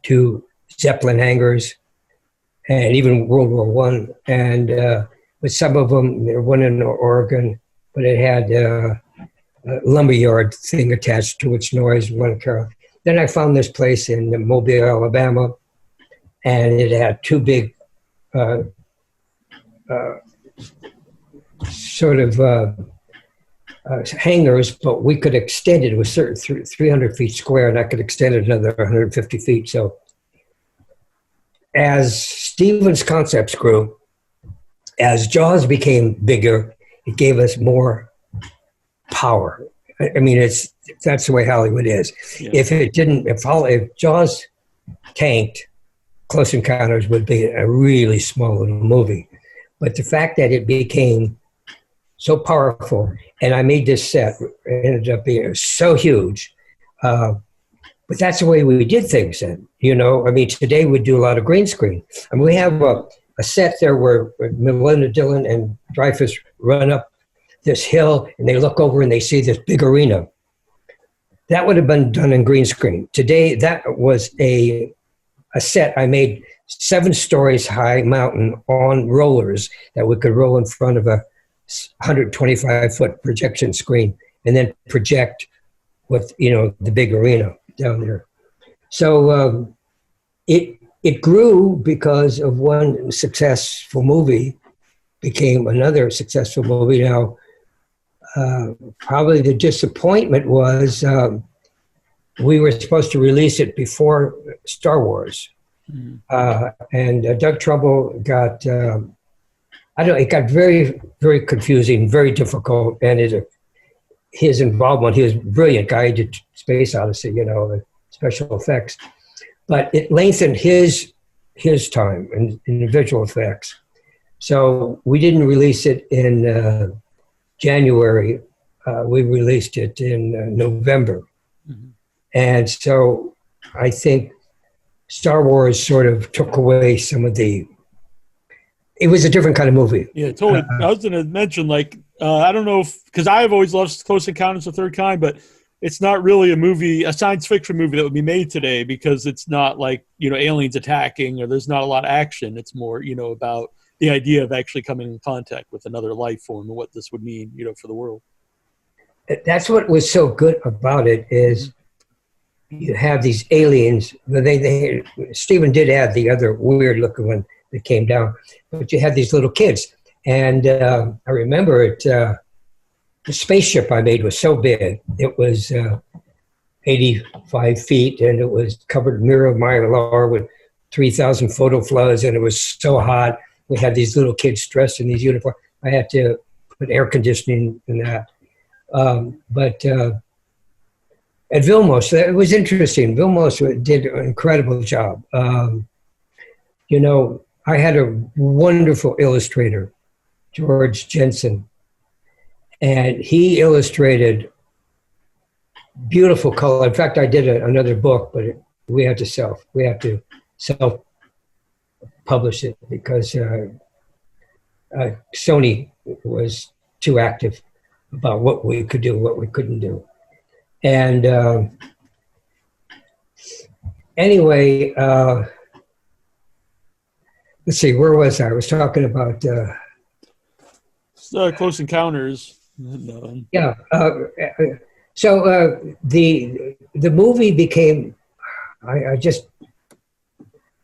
II Zeppelin hangars and even World War I. And with some of them, there one in Oregon, but it had a lumberyard thing attached to its noise. Then I found this place in Mobile, Alabama, and it had 2 big hangars, but we could extend it. It was 300 feet square, and I could extend it another 150 feet. So as Steven's concepts grew, as Jaws became bigger, it gave us more power. I mean, that's the way Hollywood is. Yeah. If Jaws tanked, Close Encounters would be a really small little movie. But the fact that it became so powerful, and I made this set, it ended up being so huge. But that's the way we did things then. Today we do a lot of green screen. I mean, we have a set there where Melinda Dillon and Dreyfuss run up this hill and they look over and they see this big arena. That would have been done in green screen. Today, that was a set I made 7 stories high mountain on rollers that we could roll in front of a 125-foot projection screen and then project with, the big arena down there. So it grew because of one successful movie became another successful movie. Now, probably the disappointment was we were supposed to release it before Star Wars. And Doug Trouble got, it got very, very confusing, very difficult. And his involvement, he was a brilliant guy. He did Space Odyssey, the special effects. But it lengthened his time in the visual effects. So we didn't release it in January. We released it in November. And so I think Star Wars sort of took away some of it was a different kind of movie. Yeah, totally. I was going to mention, I don't know because I've always loved Close Encounters of the Third Kind, but it's not really a science fiction movie that would be made today because it's not like, aliens attacking or there's not a lot of action. It's more, about the idea of actually coming in contact with another life form and what this would mean, for the world. That's what was so good about it is you have these aliens. Stephen did add the other weird looking one that came down, but you had these little kids. And I remember it, the spaceship I made was so big. It was 85 feet and it was covered mirror mylar with 3,000 photo floods and it was so hot. We had these little kids dressed in these uniforms. I had to put air conditioning in that. But at Vilmos, it was interesting. Vilmos did an incredible job. I had a wonderful illustrator, George Jensen, and he illustrated beautiful color. In fact, I did another book, but we had to self-publish it because Sony was too active about what we could do, what we couldn't do. And anyway, let's see, where was I? I was talking about... Close Encounters. Yeah. So the movie became...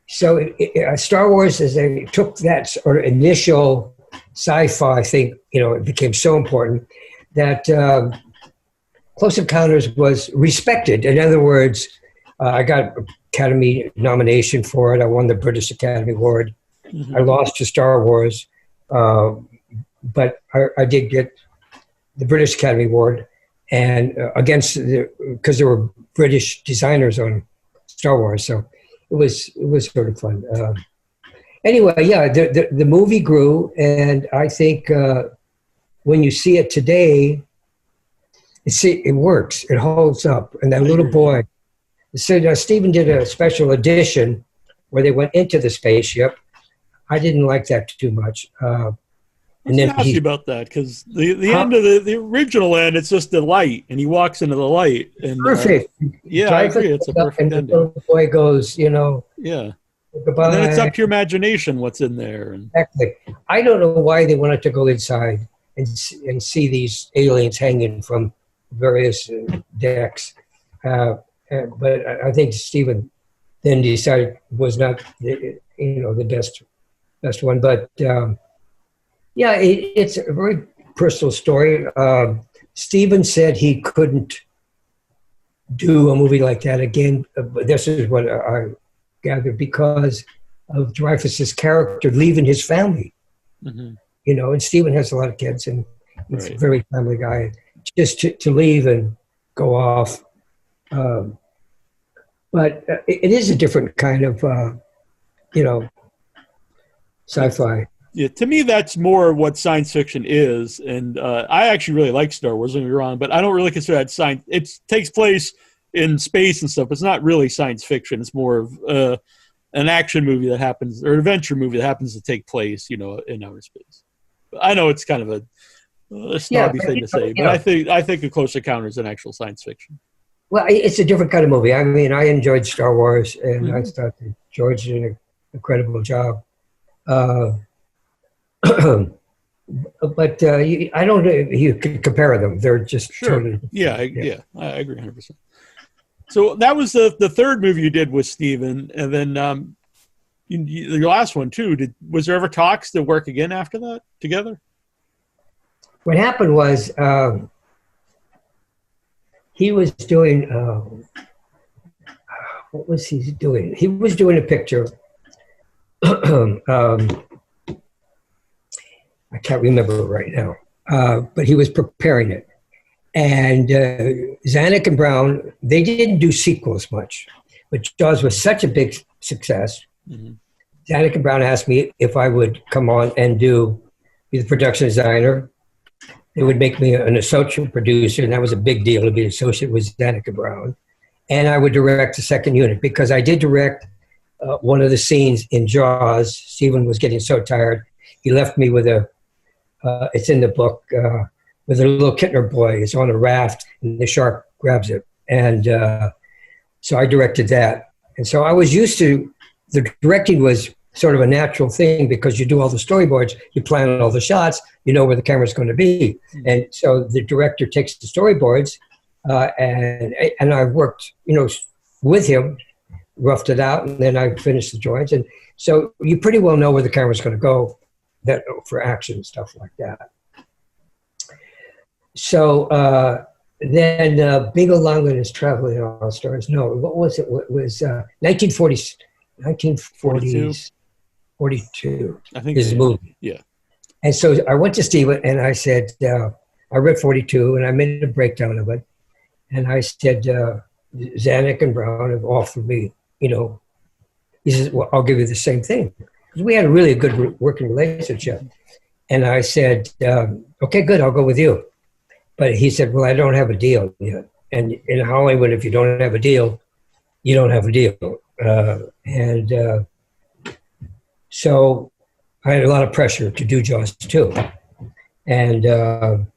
Star Wars, as they took that sort of initial sci-fi thing, it became so important that Close Encounters was respected. In other words, I got Academy nomination for it. I won the British Academy Award. I lost to Star Wars, but I did get the British Academy Award, and because there were British designers on Star Wars, so it was sort of fun. Anyway, yeah, the movie grew, and I think when you see it today, it works. It holds up. And that little boy, so Stephen did a special edition where they went into the spaceship. I didn't like that too much. And then ask you about that because the end of the original end, it's just the light, and he walks into the light. And perfect. I agree. It's a perfect ending. And the little boy goes, Yeah. Goodbye. And then it's up to your imagination what's in there. Exactly. I don't know why they wanted to go inside and see these aliens hanging from various decks. But I think Stephen then decided was not the best one. But it's a very personal story. Stephen said he couldn't do a movie like that again. But this is what I gathered because of Dreyfuss's character leaving his family. And Stephen has a lot of kids and he's a very family guy. Just to leave and go off. But it is a different kind of, sci-fi. Yeah, to me, that's more what science fiction is. And I actually really like Star Wars, don't get me wrong, but I don't really consider that science. It takes place in space and stuff. It's not really science fiction. It's more of an action movie that happens, or an adventure movie that happens to take place, in outer space. I know it's kind of a snobby thing to say, but I think A Close Encounter is an actual science fiction. Well, it's a different kind of movie. I mean, I enjoyed Star Wars, and I thought that George did incredible job. But I don't know. You can compare them. They're just Sure. totally. Yeah, I agree 100%. So that was the third movie you did with Steven, and then your last one too. Was there ever talks to work again after that together? What happened was he was doing. What was he doing? He was doing a picture. I can't remember it right now, but he was preparing it. And Zanuck and Brown, they didn't do sequels much, but Jaws was such a big success. Mm-hmm. Zanuck and Brown asked me if I would come on and be the production designer. They would make me an associate producer, and that was a big deal to be an associate with Zanuck and Brown. And I would direct the second unit, because I did direct one of the scenes in Jaws. Steven was getting so tired. He left me with it's in the book, with a little Kittner boy. It's on a raft, and the shark grabs it. And so I directed that. And so I was used to, the directing was sort of a natural thing, because you do all the storyboards, you plan all the shots, you know where the camera's going to be. Mm-hmm. And so the director takes the storyboards, and I worked, with him, roughed it out, and then I finished the joints. And so you pretty well know where the camera's going to go for action and stuff like that. So then Bingo Longland is Traveling All Stars. No, what was it? It was 1942. I think his movie. Yeah. And so I went to Steven and I said, I read 42 and I made a breakdown of it. And I said, Zanuck and Brown have offered me, He says, well, I'll give you the same thing. Because we had a really good working relationship. And I said, okay, good, I'll go with you. But he said, well, I don't have a deal yet. And in Hollywood, if you don't have a deal, you don't have a deal. So I had a lot of pressure to do Jaws 2. And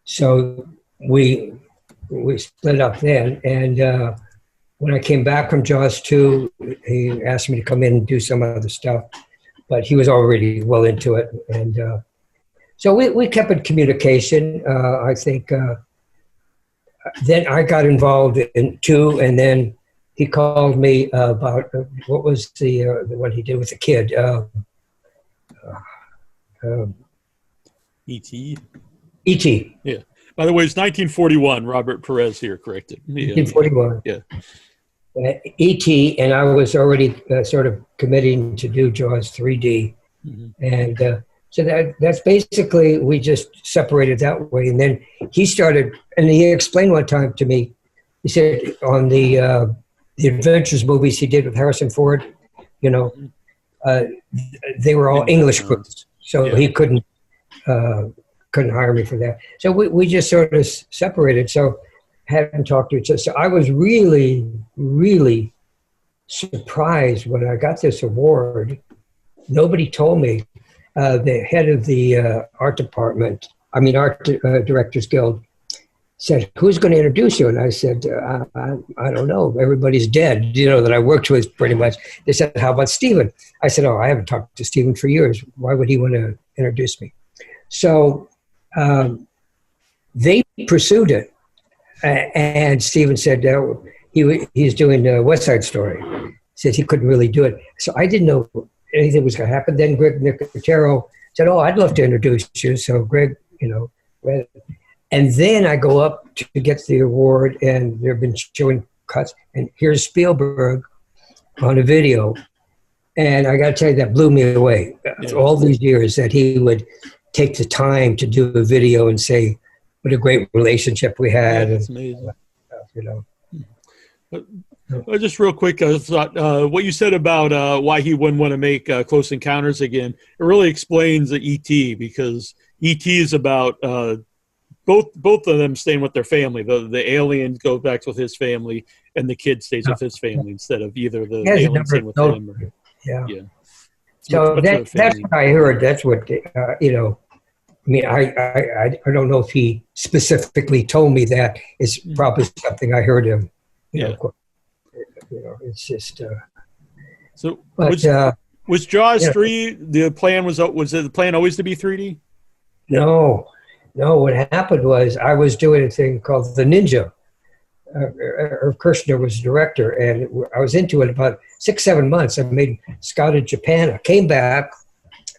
so we split up then. And when I came back from Jaws 2, he asked me to come in and do some other stuff. But he was already well into it. And so we kept in communication. I think then I got involved in 2, and then he called me about what was the one he did with the kid. E.T. E.T. Yeah. By the way, it's 1941. Robert Perez here corrected. 1941. Yeah. E.T. and I was already sort of committing to do Jaws 3D. Mm-hmm. And so that's basically, we just separated that way. And then he started, and he explained one time to me, he said on the Adventures movies he did with Harrison Ford, they were all English crews. So he couldn't hire me for that. So we just sort of separated. So hadn't talked to each other. So I was really, really surprised when I got this award. Nobody told me. The head of the art Directors Guild said, who's going to introduce you? And I said, I don't know. Everybody's dead, that I worked with pretty much. They said, how about Steven? I said, I haven't talked to Steven for years. Why would he want to introduce me? So they pursued it. And Steven said he's doing West Side Story. He said he couldn't really do it. So I didn't know anything was going to happen. Then Greg Nicotero said, I'd love to introduce you. So Greg, read it. And then I go up to get the award, and they've been showing cuts. And here's Spielberg on a video. And I got to tell you, that blew me away. After all these years that he would take the time to do a video and say, what a great relationship we had. That's amazing. Just real quick, I thought what you said about why he wouldn't want to make Close Encounters again, it really explains the E.T., because E.T. is about both of them staying with their family. The alien goes back with his family, and the kid stays with his family instead of either the alien staying with him. Yeah. So that's what I heard. That's what, I don't know if he specifically told me that. It's probably something I heard him. It's just, So But was Jaws you know, 3, the plan was the plan always to be 3D? no. What happened was I was doing a thing called The Ninja. Irv Kirshner was the director, and I was into it about 6-7 months. I made Scout in Japan. I came back.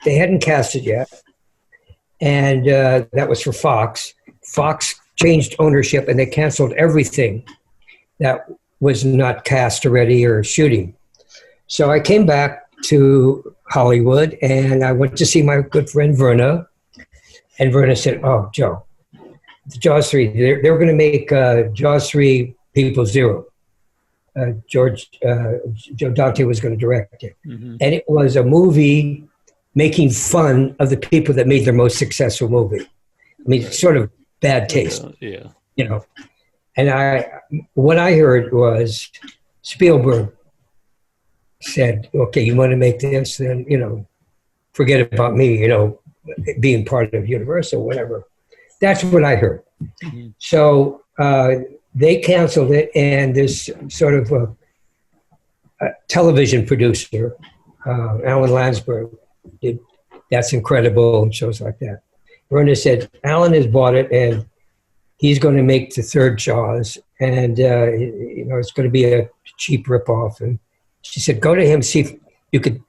They hadn't cast it yet, and that was for Fox. Fox changed ownership, and they canceled everything that was not cast already or shooting. So I came back to Hollywood, and I went to see my good friend Verna, and Verna said, "Oh, Joe, the Jaws 3, they were going to make Jaws 3 People Zero. Joe Dante was going to direct it. Mm-hmm. And it was a movie making fun of the people that made their most successful movie. I mean, it's sort of bad taste, Yeah. you know. And what I heard was Spielberg said, okay, you want to make this, then, you know, forget about me, you know, being part of Universal, whatever. That's what I heard. Mm-hmm. So they canceled it, and this sort of a television producer, Alan Landsberg, did That's Incredible and shows like that. Verna said, Alan has bought it, and he's going to make the third Jaws, and you know, it's going to be a cheap ripoff. And she said, go to him, see if you could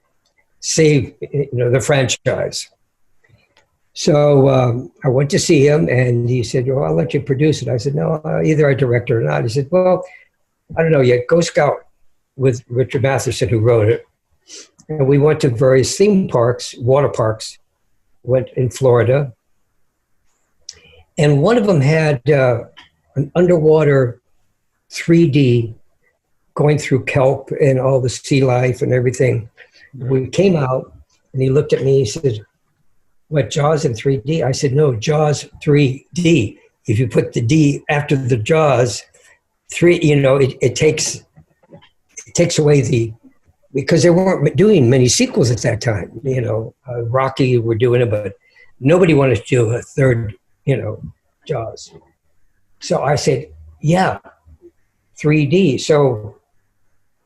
save, you know, the franchise. So I went to see him, and he said, well, I'll let you produce it. I said, no, either I direct it or not. He said, well, I don't know yet. Go scout with Richard Matheson, who wrote it. And we went to various theme parks, water parks, went in Florida. And one of them had an underwater 3D going through kelp and all the sea life and everything. We came out, and he looked at me, he said, what, Jaws in 3D? I said, no, Jaws 3D. If you put the D after the Jaws, 3, you know, it takes away the, because they weren't doing many sequels at that time. You know, Rocky were doing it, but nobody wanted to do a third, you know, Jaws. So I said, yeah, 3D. So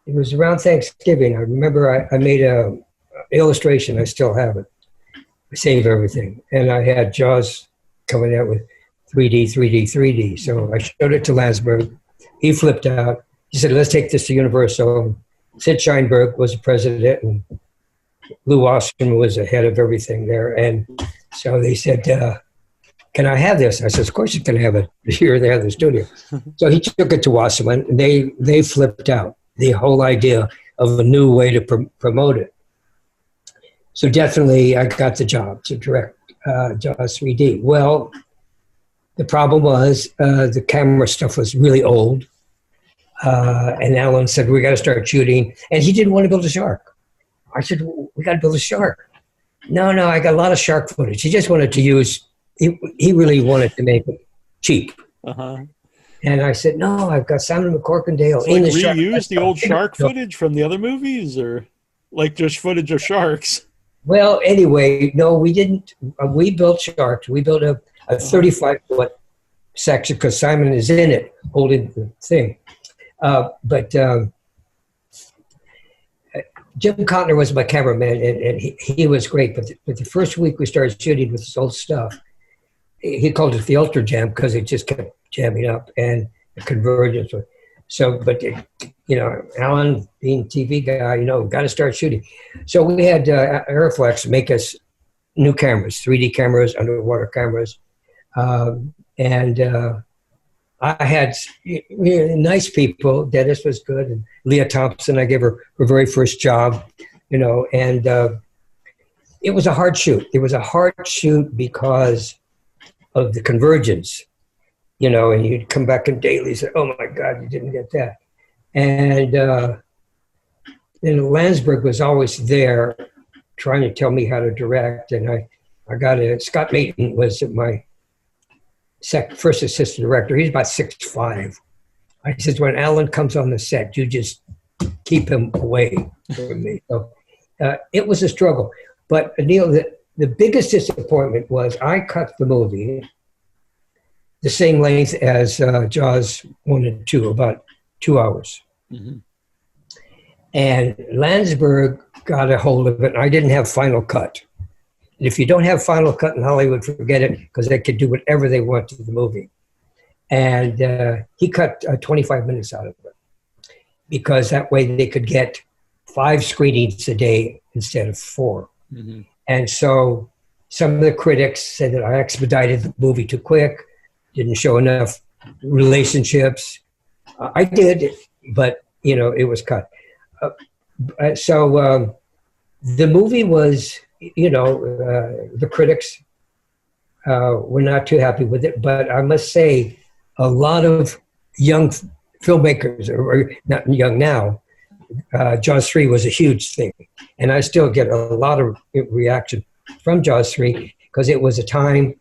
it was around Thanksgiving. I remember I made a illustration. I still have it. I save everything. And I had Jaws coming out with 3D. So I showed it to Landsberg. He flipped out. He said, let's take this to Universal. Sid Sheinberg was the president, and Lou Austin was the head of everything there. And so they said, can I have this? I said, of course you can have it. Here they have the studio. So he took it to Wasserman, and they flipped out the whole idea of a new way to promote it. So definitely I got the job to direct Jaws 3D. Well, the problem was the camera stuff was really old. And Alan said, we got to start shooting. And he didn't want to build a shark. I said, we got to build a shark. No, I got a lot of shark footage. He just wanted to use, he really wanted to make it cheap. Uh-huh. And I said, no, I've got Simon McCorkindale So in like the shark. reuse the old shark footage from the other movies, or like just footage of sharks? Well, anyway, no, we didn't. We built sharks. We built a 35-foot section because Simon is in it, holding the thing. But Jim Cotner was my cameraman, and he was great. But the first week we started shooting with this old stuff, he called it the Ultra Jam because it just kept jamming up, and the convergence. So, but you know, Alan being TV guy, you know, got to start shooting. So we had Aeroflex make us new cameras, 3D cameras, underwater cameras, and I had nice people. Dennis was good, and Leah Thompson. I gave her very first job, you know, and it was a hard shoot. It was a hard shoot because of the convergence, you know, and you'd come back in daily and say, oh my God, you didn't get that. And then Landsberg was always there trying to tell me how to direct. And I got Scott Mayton was my first assistant director. He's about 6'5". I said, when Alan comes on the set, you just keep him away from me. So it was a struggle. But Neal, the biggest disappointment was I cut the movie the same length as Jaws 1 and 2, about 2 hours. Mm-hmm. And Landsberg got a hold of it. And I didn't have final cut. And if you don't have final cut in Hollywood, forget it, because they could do whatever they want to the movie. And he cut 25 minutes out of it, because that way they could get 5 screenings a day instead of 4. Mm-hmm. And so some of the critics said that I expedited the movie too quick, didn't show enough relationships. I did, but, it was cut. So the movie was, the critics were not too happy with it. But I must say, a lot of young filmmakers, or not young now, Jaws 3 was a huge thing. And I still get a lot of reaction from Jaws 3, because it was a time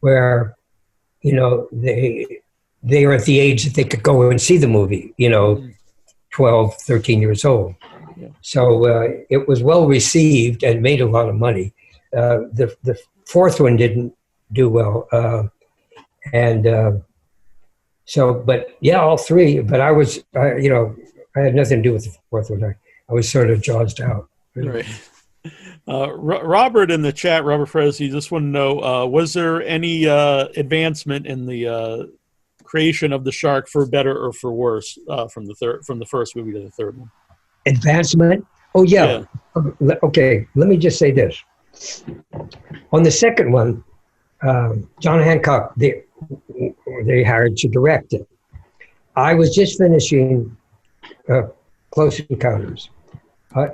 where, they are at the age that they could go and see the movie, 12, 13 years old. Yeah. So it was well received and made a lot of money. The fourth one didn't do well. But yeah, all 3. But I was, I had nothing to do with the fourth one. I was sort of jazzed out. Right. Robert in the chat, Robert Fresy, just want to know, was there any advancement in the creation of the shark, for better or for worse, from the first movie to the third one? Advancement? Oh, yeah. Okay, let me just say this. On the second one, John Hancock, they hired to direct it. I was just finishing Close Encounters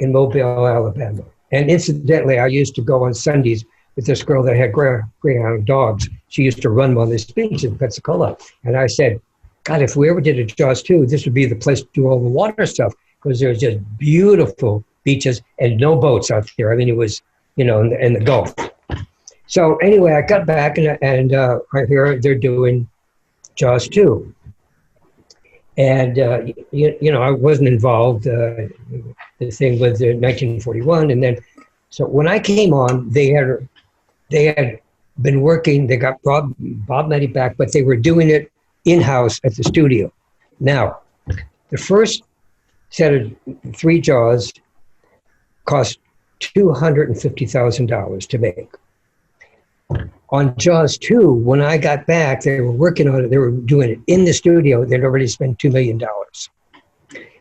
in Mobile, Alabama. And incidentally, I used to go on Sundays with this girl that had greyhound dogs. She used to run on this beach in Pensacola. And I said, God, if we ever did a Jaws 2, this would be the place to do all the water stuff, because there's just beautiful beaches and no boats out there. I mean, it was, in the Gulf. So anyway, I got back and I hear they're doing Jaws 2. And, I wasn't involved, the thing with 1941. And then, so when I came on, they had been working, they got Bob Meddy back, but they were doing it in-house at the studio. Now, the first set of 3 Jaws cost $250,000 to make. On Jaws 2, when I got back, they were working on it. They were doing it in the studio. They'd already spent $2 million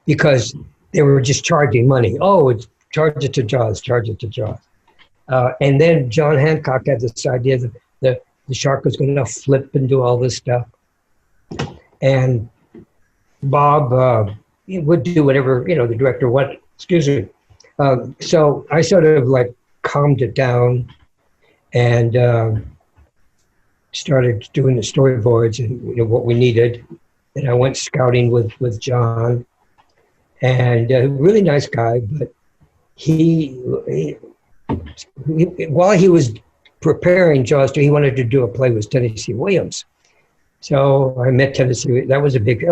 because they were just charging money. Oh, charge it to Jaws, charge it to Jaws. And then John Hancock had this idea that the shark was going to flip and do all this stuff. And Bob would do whatever, the director wanted. Excuse me. So I sort of calmed it down and started doing the storyboards and what we needed. And I went scouting with John, and a really nice guy, but he while he was preparing Jaws 2, he wanted to do a play with Tennessee Williams. So I met Tennessee. That was a big,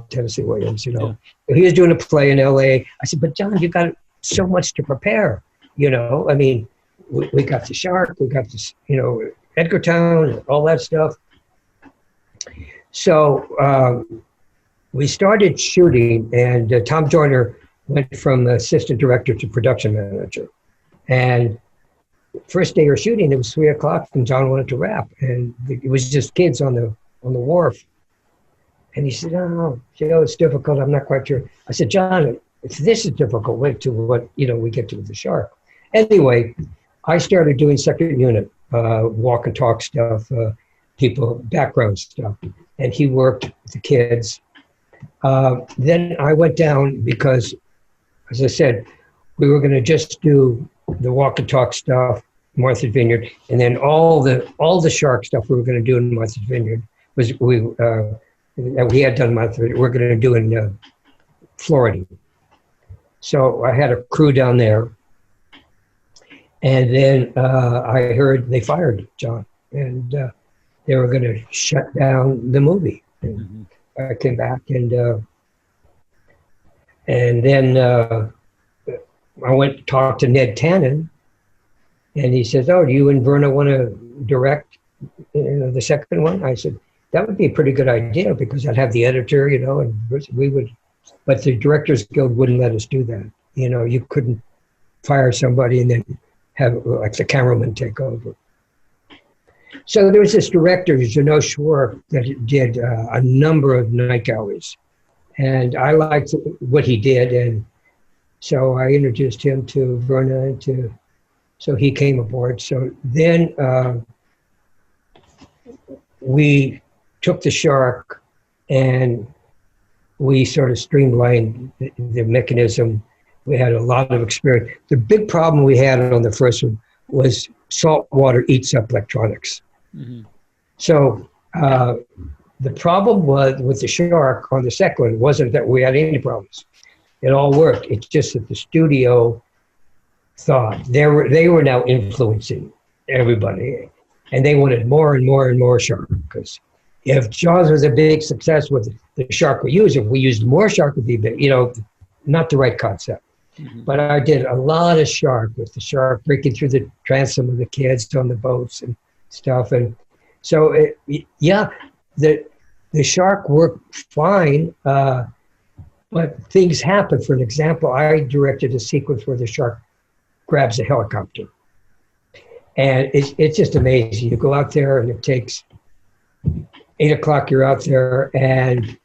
Tennessee Williams, Yeah. He was doing a play in L.A. I said, but John, you got so much to prepare, I mean, we got the shark, we got this, Edgartown, and all that stuff. So we started shooting, and Tom Joyner went from assistant director to production manager. And first day of shooting, it was 3:00, and John wanted to wrap, and it was just kids on the wharf. And he said, "Oh, Joe, it's difficult. I'm not quite sure." I said, "John, if this is difficult, wait till what we get to with the shark." Anyway, I started doing second unit, walk and talk stuff, people, background stuff, and he worked with the kids. Then I went down because, as I said, we were going to just do the walk and talk stuff, Martha's Vineyard, and then all the shark stuff we were going to do in Martha's Vineyard we had done Martha's Vineyard. We're going to do in Florida. So I had a crew down there. And then I heard they fired John, and they were going to shut down the movie. And I came back, and then I went to talk to Ned Tannen, and he says, "Oh, do you and Verna want to direct the second one?" I said, "That would be a pretty good idea, because I'd have the editor, and we would." But the Directors Guild wouldn't let us do that. you couldn't fire somebody and then have like the cameraman take over. So there was this director, Joe Schwartz, that did a number of night galleries. And I liked what he did. And so I introduced him to Verna, so he came aboard. So then we took the Shark and we sort of streamlined the mechanism. We had a lot of experience. The big problem we had on the first one was salt water eats up electronics. Mm-hmm. So the problem was with the Shark on the second one wasn't that we had any problems. It all worked. It's just that the studio thought they were now influencing everybody, and they wanted more and more and more Shark. Because if Jaws was a big success with the Shark we used, if we used more Shark, would be big. Not the right concept. Mm-hmm. But I did a lot of Shark with the Shark breaking through the transom of the kids on the boats and stuff. And so, the Shark worked fine, but things happen. For an example, I directed a sequence where the Shark grabs a helicopter. And it's just amazing. You go out there and it takes 8 o'clock, you're out there, and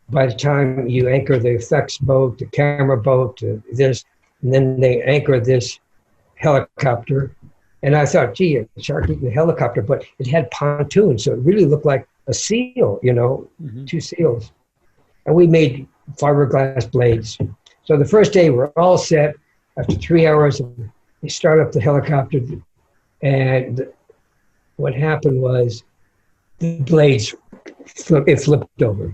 by the time you anchor the effects boat, the camera boat, and then they anchor this helicopter. And I thought, gee, a shark eating a helicopter, but it had pontoons, so it really looked like a seal, mm-hmm. 2 seals. And we made fiberglass blades. So the first day we're all set. After 3 hours, they start up the helicopter, and what happened was the blades flipped over.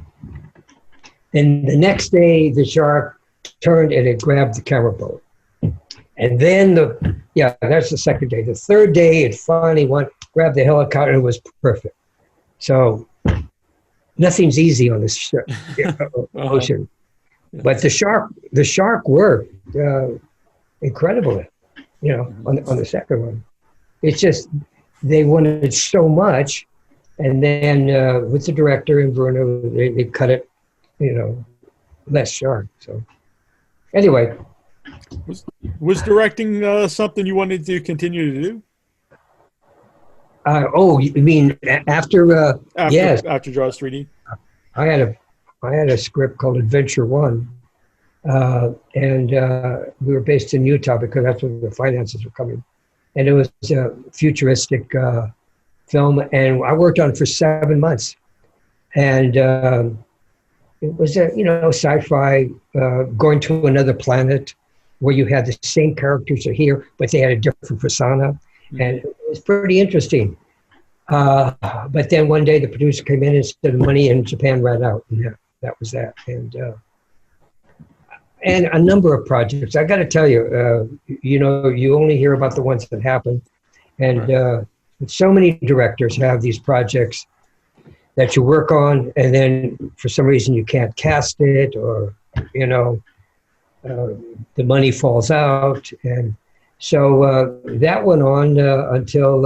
And the next day, the Shark turned and it grabbed the camera boat. And then that's the second day. The third day, it finally grabbed the helicopter, and it was perfect. So nothing's easy on this ocean. But the Shark worked incredibly, on the second one. It's just they wanted so much, and then with the director and Bruno, they cut it, less Shark. So anyway. Was directing something you wanted to continue to do? You mean after? Yes. After Jaws 3D. I had a script called Adventure One, and we were based in Utah because that's where the finances were coming, and it was a futuristic film, and I worked on it for 7 months, and it was a sci-fi going to another planet, where you had the same characters are here, but they had a different persona. Mm-hmm. And it was pretty interesting. But then one day the producer came in and said the money in Japan ran out. And that was that. And a number of projects. I got to tell you, you only hear about the ones that happen. And so many directors have these projects that you work on, and then for some reason you can't cast it, or, the money falls out. And so that went on until,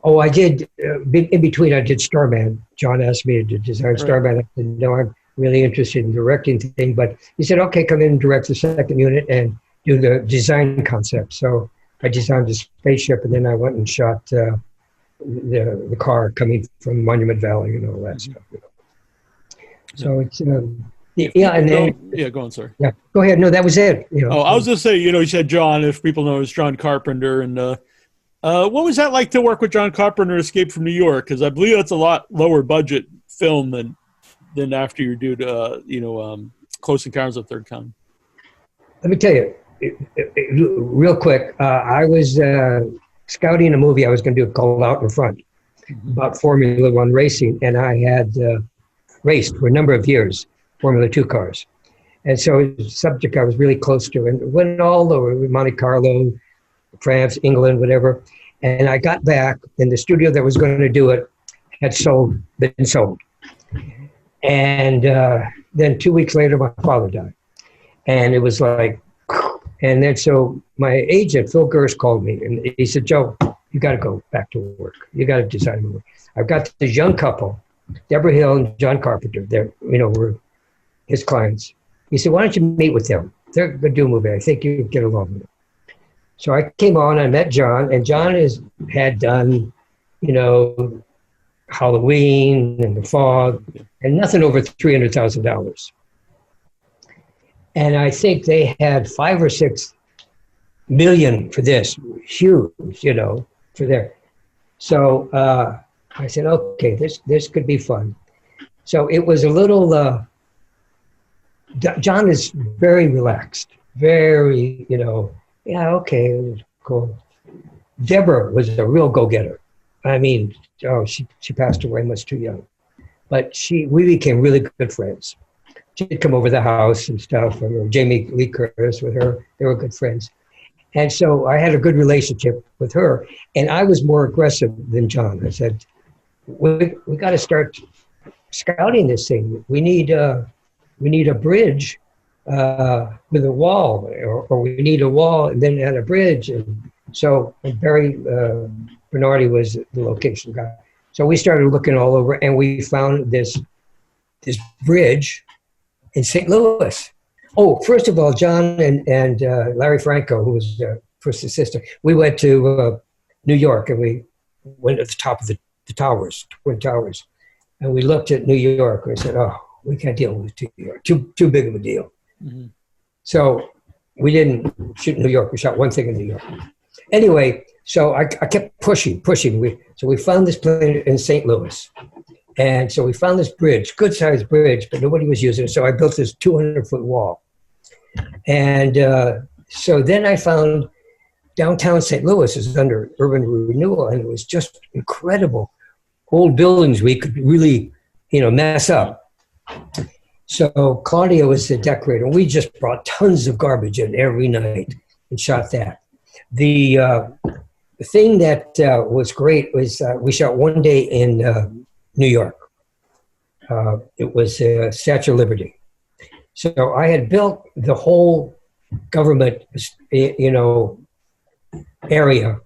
I did, in between I did Starman. John asked me to design Starman. I said, no, I'm really interested in directing things, but he said, okay, come in and direct the second unit and do the design concept. So I designed the spaceship, and then I went and shot the car coming from Monument Valley and all that stuff. So it's, and then go on, sorry. Yeah, go ahead. No, that was it. I was just saying, you said John. If people know, it's John Carpenter, and what was that like to work with John Carpenter, Escape from New York? Because I believe that's a lot lower budget film than after you did, Close Encounters of the Third Kind. Let me tell you, real quick. I was scouting a movie I was going to do called Out in Front, about Formula One racing, and I had raced for a number of years Formula 2 cars. And so it was a subject I was really close to, and went all over Monte Carlo, France, England, whatever. And I got back, and the studio that was going to do it had been sold. And then 2 weeks later, my father died. And it was like, and then so my agent, Phil Gers, called me, and he said, Joe, you got to go back to work. You got to design a movie. I've got this young couple, Deborah Hill and John Carpenter. They're, were his clients. He said, why don't you meet with them? they're going to do a movie. I think you get along with it. So I came on, I met John, and John had done, Halloween and The Fog, and nothing over $300,000. And I think they had 5 or 6 million for this, huge, for there. So I said, okay, this could be fun. So it was a little. John is very relaxed, very, yeah, okay, it was cool. Deborah was a real go-getter. I mean, she passed away much too young, but we became really good friends. She'd come over the house and stuff, and Jamie Lee Curtis with her, they were good friends. And so I had a good relationship with her, and I was more aggressive than John. I said, we got to start scouting this thing. We need a bridge with a wall, or we need a wall and then add a bridge. And so Barry Bernardi was the location guy. So we started looking all over, and we found this bridge in St. Louis. Oh, first of all, John and Larry Franco, who was first assistant, we went to New York, and we went at the top of the towers, Twin Towers, and we looked at New York. We said, "Oh, we can't deal with New York. Too big of a deal." Mm-hmm. So we didn't shoot in New York. We shot one thing in New York. Anyway, so I kept pushing. So we found this plane in St. Louis. And so we found this bridge, good-sized bridge, but nobody was using it. So I built this 200-foot wall. And so then I found downtown St. Louis is under urban renewal, and it was just incredible. Old buildings we could really, mess up. So Claudia was the decorator. We just brought tons of garbage in every night and shot that. The thing that was great was we shot one day in New York. It was Statue of Liberty. So I had built the whole government, area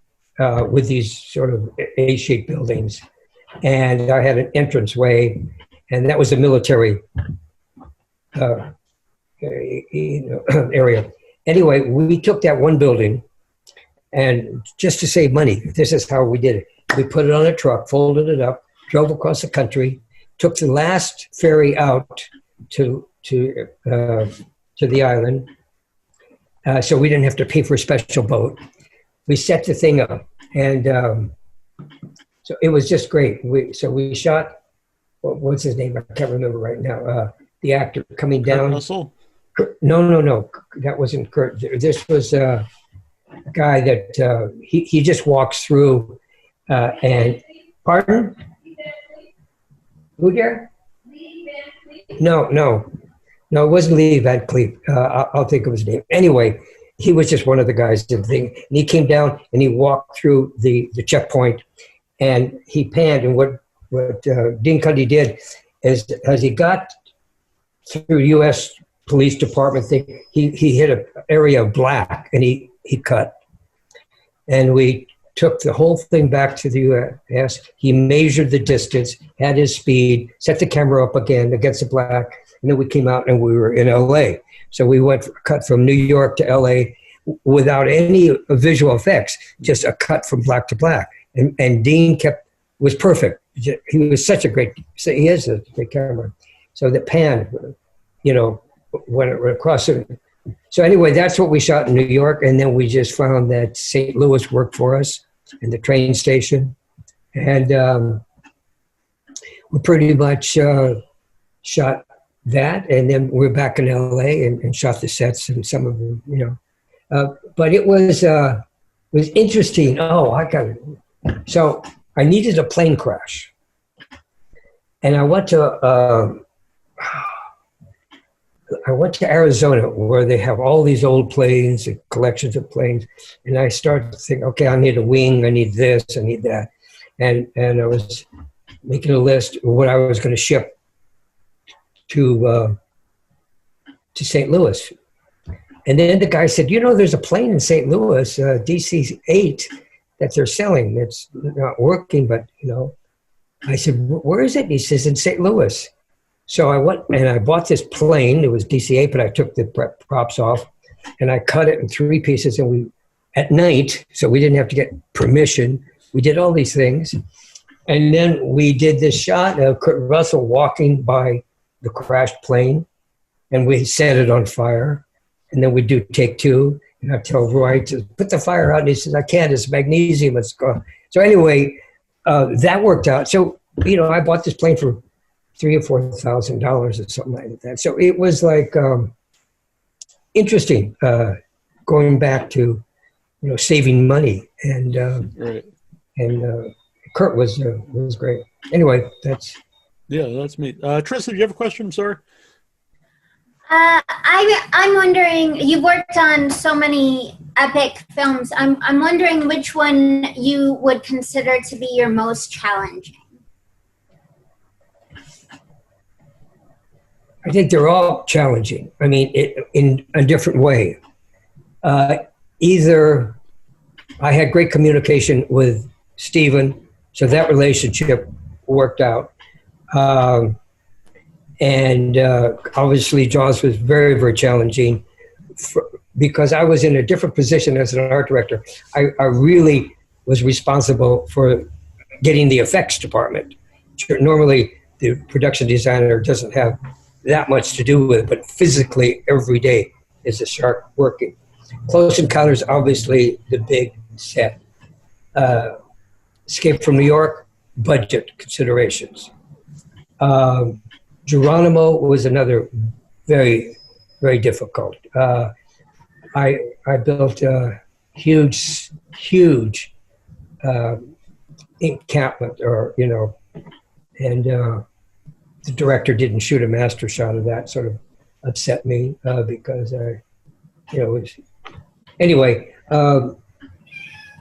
with these sort of A-shaped buildings. And I had an entranceway, and that was a military area. Anyway, we took that one building, and just to save money, this is how we did it. We put it on a truck, folded it up, drove across the country, took the last ferry out to the island, so we didn't have to pay for a special boat. We set the thing up, and so it was just great. We shot. What's his name? I can't remember right now. The actor coming down. Russell? No. That wasn't Kurt. This was a guy that he just walks through and. Pardon? Who there? No, it wasn't Lee Van Cleef. I'll think of his name. Anyway, he was just one of the guys did the thing. And he came down and he walked through the checkpoint, and he panned. And what Dean Cundy did is, as he got through U.S. Police Department thing, he hit an area of black, and he cut. And we took the whole thing back to the U.S. He measured the distance, had his speed, set the camera up again against the black, and then we came out and we were in L.A. So we cut from New York to L.A. without any visual effects, just a cut from black to black. And Dean was perfect. He was such a great, he is a great camera. So the pan, went across it. So anyway, that's what we shot in New York. And then we just found that St. Louis worked for us in the train station. And we pretty much shot that. And then we're back in LA and shot the sets and some of them, but it was interesting. Oh, so I needed a plane crash. And I went to Arizona, where they have all these old planes and collections of planes. And I started to think, okay, I need a wing, I need this, I need that. And I was making a list of what I was going to ship to St. Louis. And then the guy said, there's a plane in St. Louis, DC-8, that they're selling. It's not working, but, I said, where is it? And he says, in St. Louis. So I went and I bought this plane. It was DC-8, but I took the props off. and I cut it in 3 pieces, and we, at night, so we didn't have to get permission. We did all these things. And then we did this shot of Kurt Russell walking by the crashed plane, and we set it on fire. And then we do take 2, and I tell Roy to put the fire out, and he says, I can't, it's magnesium, it's gone. So anyway, that worked out. So, I bought this plane for $3,000 or $4,000 or something like that. So it was like interesting going back to, saving money. And right. And Kurt was great. Anyway, that's me. Trista, do you have a question? I'm sorry. I'm wondering, you've worked on so many epic films. I'm wondering which one you would consider to be your most challenging. I think they're all challenging. I mean, in a different way. Either I had great communication with Stephen, so that relationship worked out. And obviously, Jaws was very, very challenging because I was in a different position as an art director. I really was responsible for getting the effects department. Normally, the production designer doesn't have that much to do with it, but physically, every day is a shark working. Close Encounters, obviously, the big set. Escape from New York, budget considerations. Geronimo was another very, very difficult. I built a huge encampment, and the director didn't shoot a master shot of that. Sort of upset me because anyway.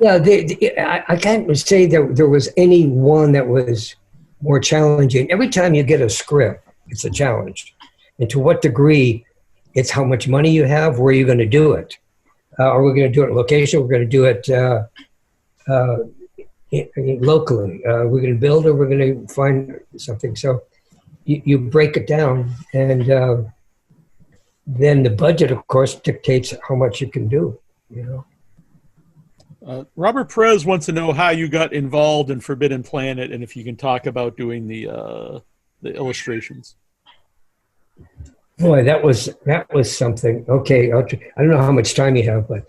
I can't say that there was any one that was more challenging. Every time you get a script, it's a challenge. And to what degree, it's how much money you have, where you're going to do it. Are we going to do it in location? We're going to do it locally. We're going to build, or we're going to find something. So you break it down, and then the budget, of course, dictates how much you can do, Robert Perez wants to know how you got involved in Forbidden Planet, and if you can talk about doing the illustrations. Boy, that was something. Okay, I don't know how much time you have, but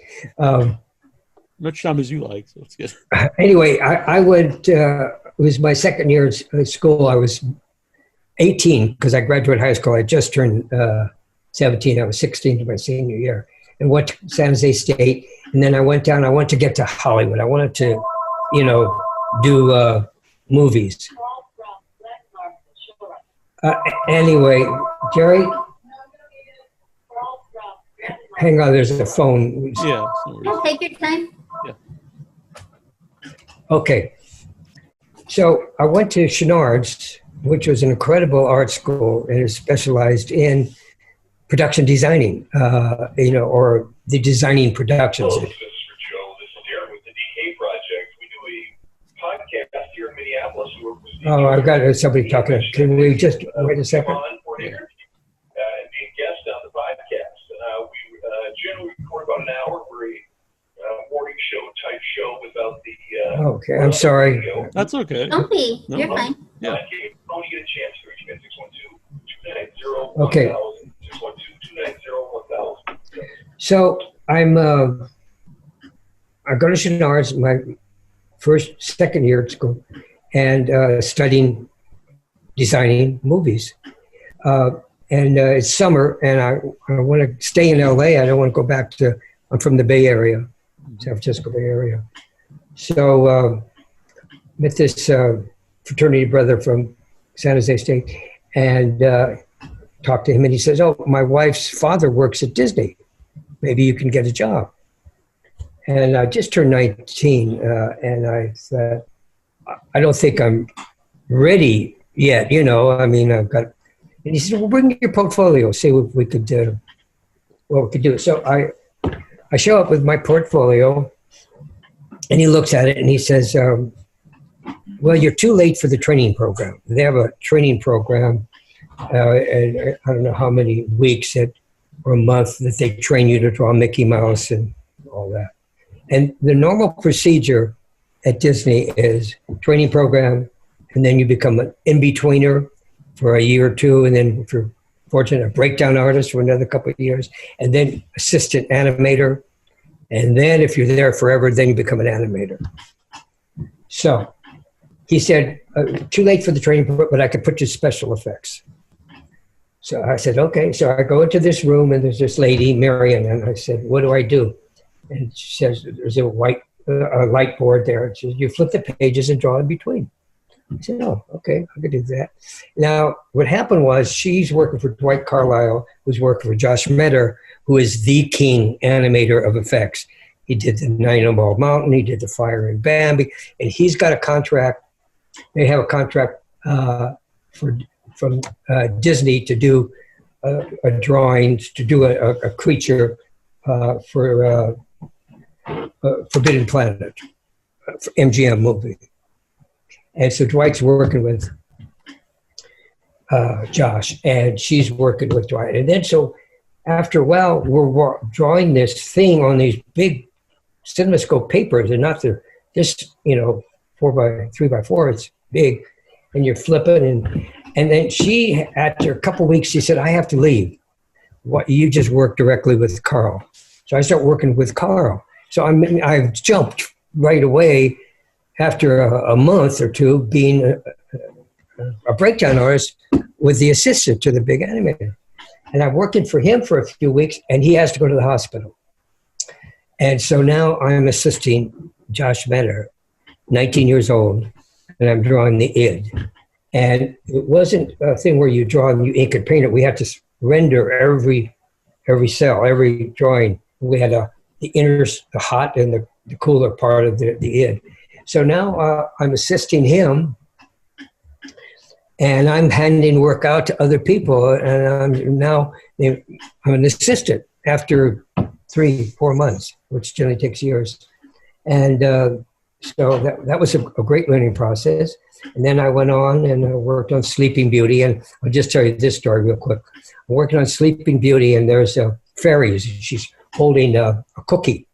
much time as you like. So it's good. Anyway, I went. It was my second year at school. I was 18 because I graduated high school. I just turned 17. I was 16 to my senior year, and went to San Jose State. And then I went down. I wanted to get to Hollywood. I wanted to, do movies. Anyway, Jerry, hang on. There's a phone. Yeah. Take your time. Yeah. Okay. So I went to Chenard's, which was an incredible art school, and it specialized in production designing, or the designing productions. Hello, this is Joe. This is Darren with the DK Project. We do a podcast here in Minneapolis. Oh, I've got somebody talking. Can we just wait a second? For an interview and be a guest on the podcast. We generally record about an hour. We're a morning show type show without the. Okay, I'm sorry. That's okay. Don't be. No, You're fine. Yeah. When you get a chance to reach me at 612-290-1000. Okay. 612-290-1000. So I go to Chenard's my second year at school, and studying designing movies. And it's summer, and I want to stay in LA. I don't want to go back I'm from the Bay Area, San Francisco Bay Area. So met this fraternity brother from San Jose State, and talked to him, and he says, "Oh, my wife's father works at Disney. Maybe you can get a job." And I just turned 19, and I thought, I don't think I'm ready yet, I've got, and he said, well, bring your portfolio, see what we could do. So I show up with my portfolio, and he looks at it, and he says, well, you're too late for the training program. They have a training program, and I don't know how many weeks or a month that they train you to draw Mickey Mouse and all that. And the normal procedure at Disney is training program, and then you become an in-betweener for a year or two, and then if you're fortunate, a breakdown artist for another couple of years, and then assistant animator. And then if you're there forever, then you become an animator. So he said, too late for the training, but I could put you special effects. So I said, okay. So I go into this room, and there's this lady, Marion, and I said, what do I do? And she says, there's a white light board there. And she says, you flip the pages and draw in between. I said, oh, okay, I could do that. Now, what happened was she's working for Dwight Carlisle, who's working for Josh Metter, who is the king animator of effects. He did the Night on Bald Mountain, he did the Fire in Bambi, and he's got a contract. They have a contract from Disney to do a drawing, to do a creature for Forbidden Planet, for MGM movie. And so Dwight's working with Josh, and she's working with Dwight. And then so after a while, we're drawing this thing on these big CinemaScope papers, and not just 4x3x4. It's big, and you're flipping. And then she, after a couple of weeks, she said, "I have to leave. What you just work directly with Carl." So I start working with Carl. So I jumped right away after a month or two being a breakdown artist with the assistant to the big animator. And I'm working for him for a few weeks, and he has to go to the hospital. And so now I'm assisting Josh Metter, 19 years old, and I'm drawing the id. And it wasn't a thing where you draw and you ink and paint it. We had to render every cell, every drawing. We had the hot and the cooler part of the id. So now I'm assisting him, and I'm handing work out to other people, and I'm an assistant after 3-4 months, which generally takes years. And so that was a great learning process. And then I went on and I worked on Sleeping Beauty, and I'll just tell you this story real quick. I'm working on Sleeping Beauty, and there's fairies. She's holding a cookie.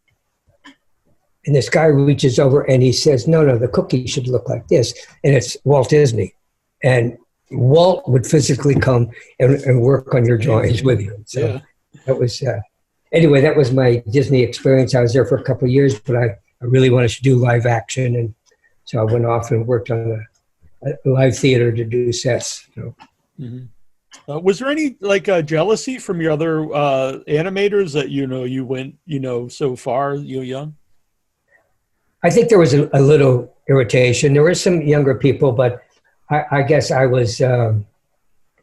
And this guy reaches over and he says, no, the cookie should look like this. And it's Walt Disney. And Walt would physically come and work on your drawings with you. So that was, anyway, that was my Disney experience. I was there for a couple of years, but I really wanted to do live action. And so I went off and worked on a live theater to do sets. So. Mm-hmm. Was there any jealousy from your other animators that, you went, so far, young? I think there was a little irritation. There were some younger people, but I guess I was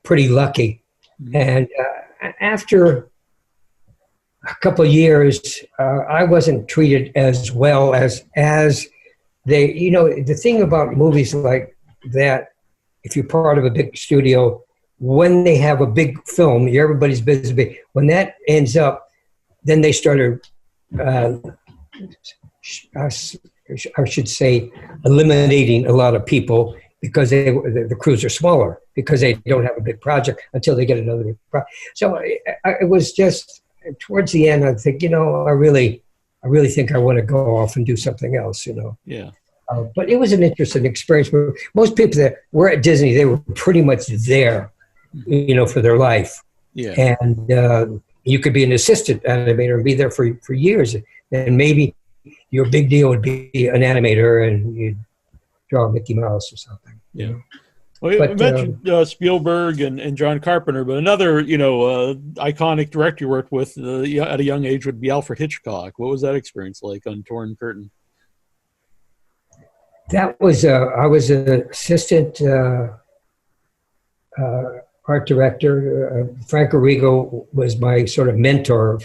pretty lucky. Mm-hmm. And after a couple of years, I wasn't treated as well as they, the thing about movies like that, if you're part of a big studio, when they have a big film, everybody's busy. When that ends up, then they started, I should say, eliminating a lot of people because the crews are smaller, because they don't have a big project until they get another big project. So it was just towards the end, I think, I really think I want to go off and do something else, Yeah. But it was an interesting experience. Most people that were at Disney, they were pretty much there, for their life. Yeah. And you could be an assistant animator and be there for years. And maybe your big deal would be an animator and you'd draw Mickey Mouse or something. Yeah. Well, you mentioned Spielberg and John Carpenter, but another, iconic director you worked with at a young age would be Alfred Hitchcock. What was that experience like on Torn Curtain? That was, I was an assistant art director. Frank Arrigo was my sort of mentor.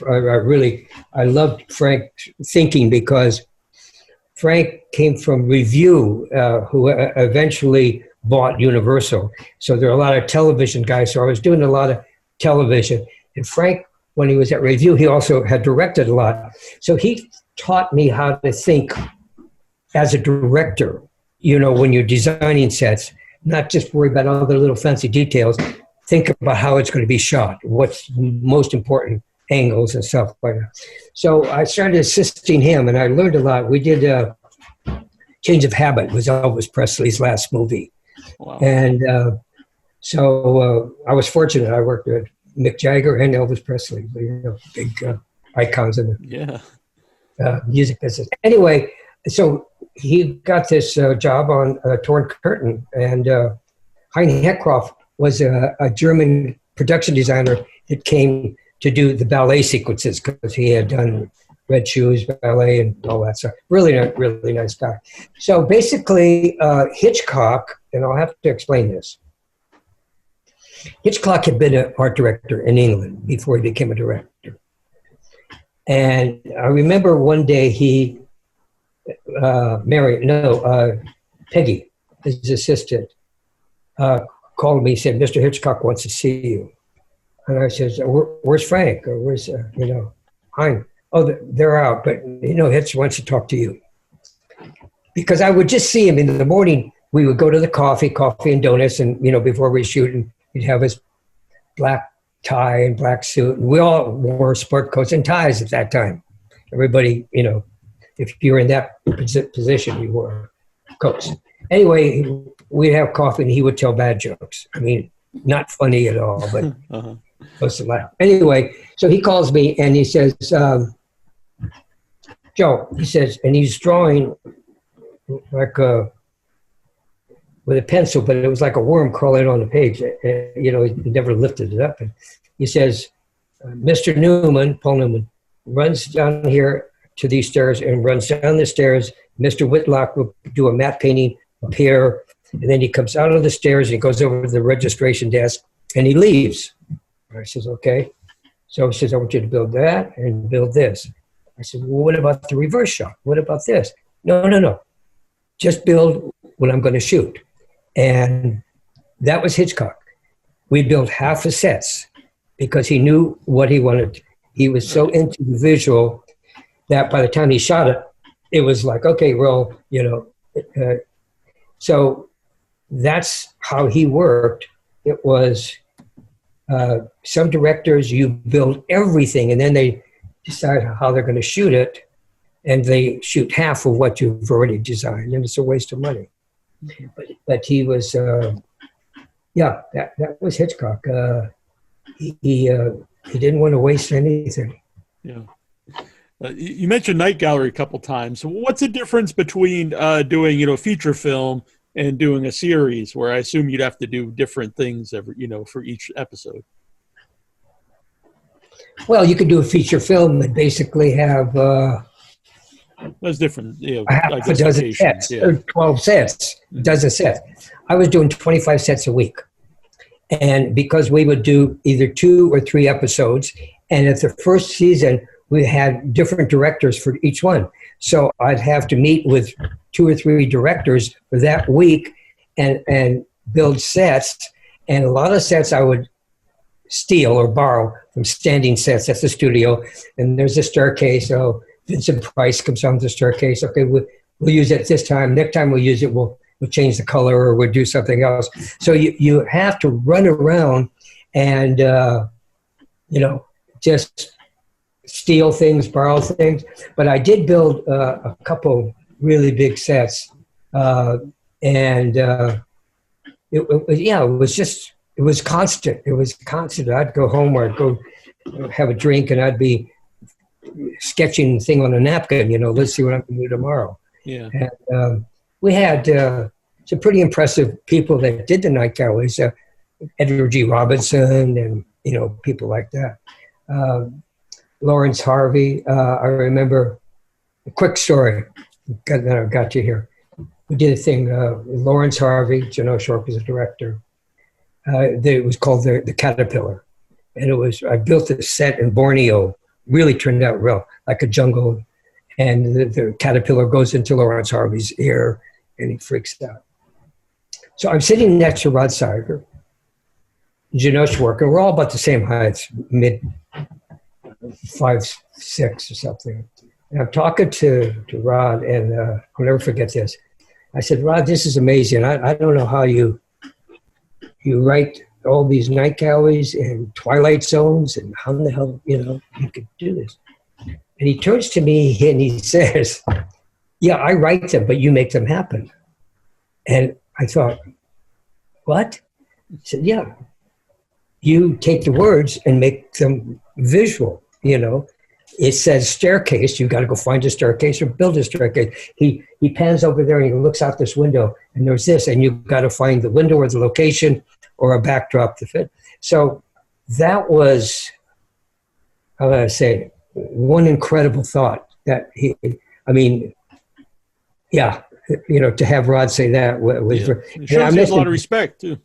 I loved Frank's thinking because Frank came from Review, who eventually bought Universal. So there are a lot of television guys. So I was doing a lot of television. And Frank, when he was at Review, he also had directed a lot. So he taught me how to think as a director, when you're designing sets, not just worry about all the little fancy details. Think about how it's going to be shot. What's most important angles and stuff like that. So I started assisting him, and I learned a lot. We did Change of Habit was Elvis Presley's last movie. Wow. And so I was fortunate. I worked with Mick Jagger and Elvis Presley, big icons in the music business. Anyway, so he got this job on Torn Curtain, and Hein Heckroff was a German production designer that came to do the ballet sequences because he had done Red Shoes, ballet, and all that stuff. Really nice guy. So basically, Hitchcock, and I'll have to explain this. Hitchcock had been an art director in England before he became a director. And I remember one day Peggy, his assistant, called me and said, Mr. Hitchcock wants to see you. And I said, where's Frank? Or where's, Hein? Oh, they're out, but, Hitch wants to talk to you. Because I would just see him in the morning. We would go to the coffee and donuts, and, before we shoot, and he'd have his black tie and black suit. And we all wore sport coats and ties at that time. Everybody, if you were in that position, you wore coats. Anyway, we'd have coffee, and he would tell bad jokes. I mean, not funny at all, but supposed to laugh. Anyway, so he calls me, and he says, Joe, he says, and he's drawing like with a pencil, but it was like a worm crawling on the page. He never lifted it up. And he says, Mr. Newman, Paul Newman, runs down here to these stairs and runs down the stairs. Mr. Whitlock will do a matte painting up here. And then he comes out of the stairs and he goes over to the registration desk and he leaves. I says, okay. So he says, I want you to build that and build this. I said, well, what about the reverse shot? What about this? No. Just build what I'm going to shoot. And that was Hitchcock. We built half the sets because he knew what he wanted. He was so into the visual that by the time he shot it, it was like, okay, roll, so that's how he worked. It was some directors, you build everything and then they decide how they're going to shoot it, and they shoot half of what you've already designed, and it's a waste of money. But he was, that was Hitchcock. He didn't want to waste anything. Yeah. You mentioned Night Gallery a couple times. So what's the difference between doing, a feature film and doing a series, where I assume you'd have to do different things for each episode? Well, you could do a feature film and basically have that's different. Half a dozen sets, or 12 sets, dozen sets. I was doing 25 sets a week. And because we would do either 2 or 3 episodes, and at the first season, we had different directors for each one. So I'd have to meet with 2 or 3 directors for that week and build sets. And a lot of sets I would steal or borrow from standing sets at the studio. And there's a staircase. So Vincent Price comes on the staircase. Okay, we'll use it this time. Next time we'll use it, we'll change the color or we'll do something else. So you have to run around and, just steal things, borrow things. But I did build a couple really big sets. It was constant. It was constant. I'd go home or I'd go have a drink and I'd be sketching the thing on a napkin, let's see what I'm going to do tomorrow. Yeah. And we had some pretty impressive people that did the night galleries, Edward G. Robinson and, people like that. Lawrence Harvey. I remember a quick story that I got you here. We did a thing, Lawrence Harvey, Janelle Short was a director. It was called the Caterpillar. And I built a set in Borneo, really turned out real, like a jungle. And the caterpillar goes into Lawrence Harvey's ear and he freaks out. So I'm sitting next to Rod Steiger, Janelle Short, and we're all about the same height, mid 5'6" or something. And I'm talking to Rod, and I'll never forget this. I said, Rod, this is amazing. I don't know how you write all these night galleries and twilight zones, and how in the hell, you could do this. And he turns to me and he says, yeah, I write them, but you make them happen. And I thought, what? He said, yeah, you take the words and make them visual, It says staircase, you got to go find a staircase or build a staircase. He pans over there and he looks out this window and there's this, and you've got to find the window or the location or a backdrop to fit. So that was, how do I say, one incredible thought that to have Rod say that was. It shows he has a lot of respect too.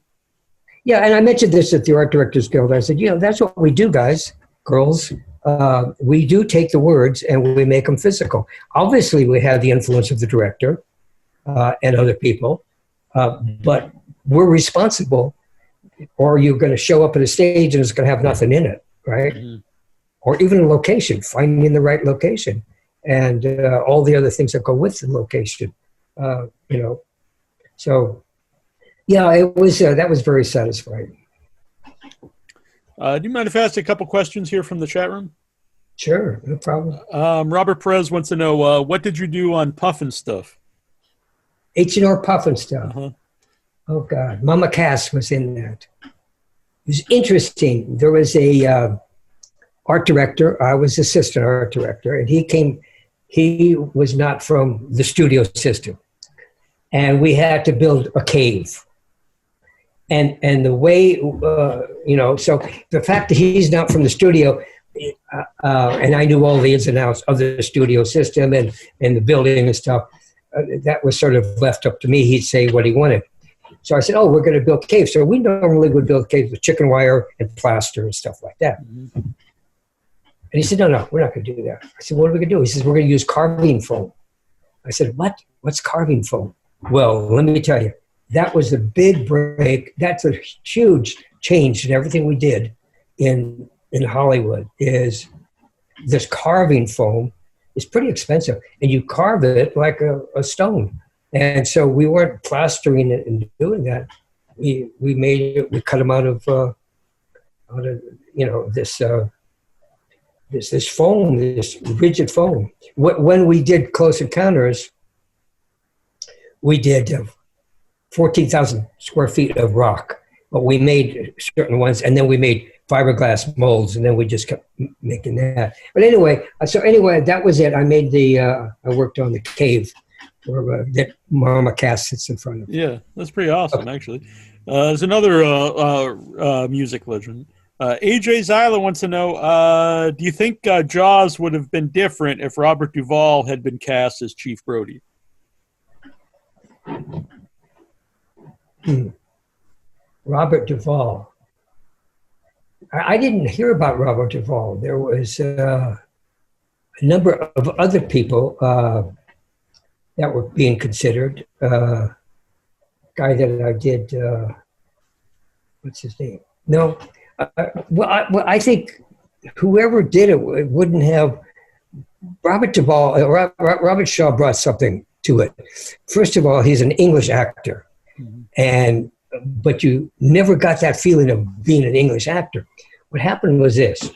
Yeah, and I mentioned this at the Art Directors Guild. I said, that's what we do, guys, girls. We do take the words and we make them physical. Obviously, we have the influence of the director and other people, but we're responsible, or you're going to show up at a stage and it's going to have nothing in it, right? Mm-hmm. Or even a location, finding the right location, and all the other things that go with the location, So, yeah, it was that was very satisfying. Do you mind if I ask a couple questions here from the chat room? Sure, no problem. Robert Perez wants to know, what did you do on Puffin Stuff? H&R Puffin Stuff. Uh-huh. Oh, God. Mama Cass was in that. It was interesting. There was a art director. I was assistant art director, and he was not from the studio system. And we had to build a cave. And the way, so the fact that he's not from the studio, and I knew all the ins and outs of the studio system and the building and stuff, that was sort of left up to me. He'd say what he wanted. So I said, we're going to build caves. So we normally would build caves with chicken wire and plaster and stuff like that. Mm-hmm. And he said, no, we're not going to do that. I said, what are we going to do? He says, we're going to use carving foam. I said, what? What's carving foam? Well, let me tell you, that was a big break. That's a huge change in everything we did in Hollywood. Is this carving foam is pretty expensive, and you carve it like a stone. And so we weren't plastering it and doing that. We made it. We cut them out of this foam, this rigid foam. When we did Close Encounters, we did 14,000 square feet of rock, but we made certain ones, and then we made fiberglass molds, and then we just kept making that. But anyway, that was it. I made I worked on the cave that Mama Cass sits in front of. Yeah, that's pretty awesome, actually. There's another music legend. AJ Zyla wants to know, do you think Jaws would have been different if Robert Duvall had been cast as Chief Brody? Robert Duvall. I didn't hear about Robert Duvall. There was a number of other people that were being considered. Guy that I did, what's his name? No. I think whoever did it wouldn't have. Robert Duvall, Robert Shaw brought something to it. First of all, he's an English actor, but you never got that feeling of being an English actor. What happened was this.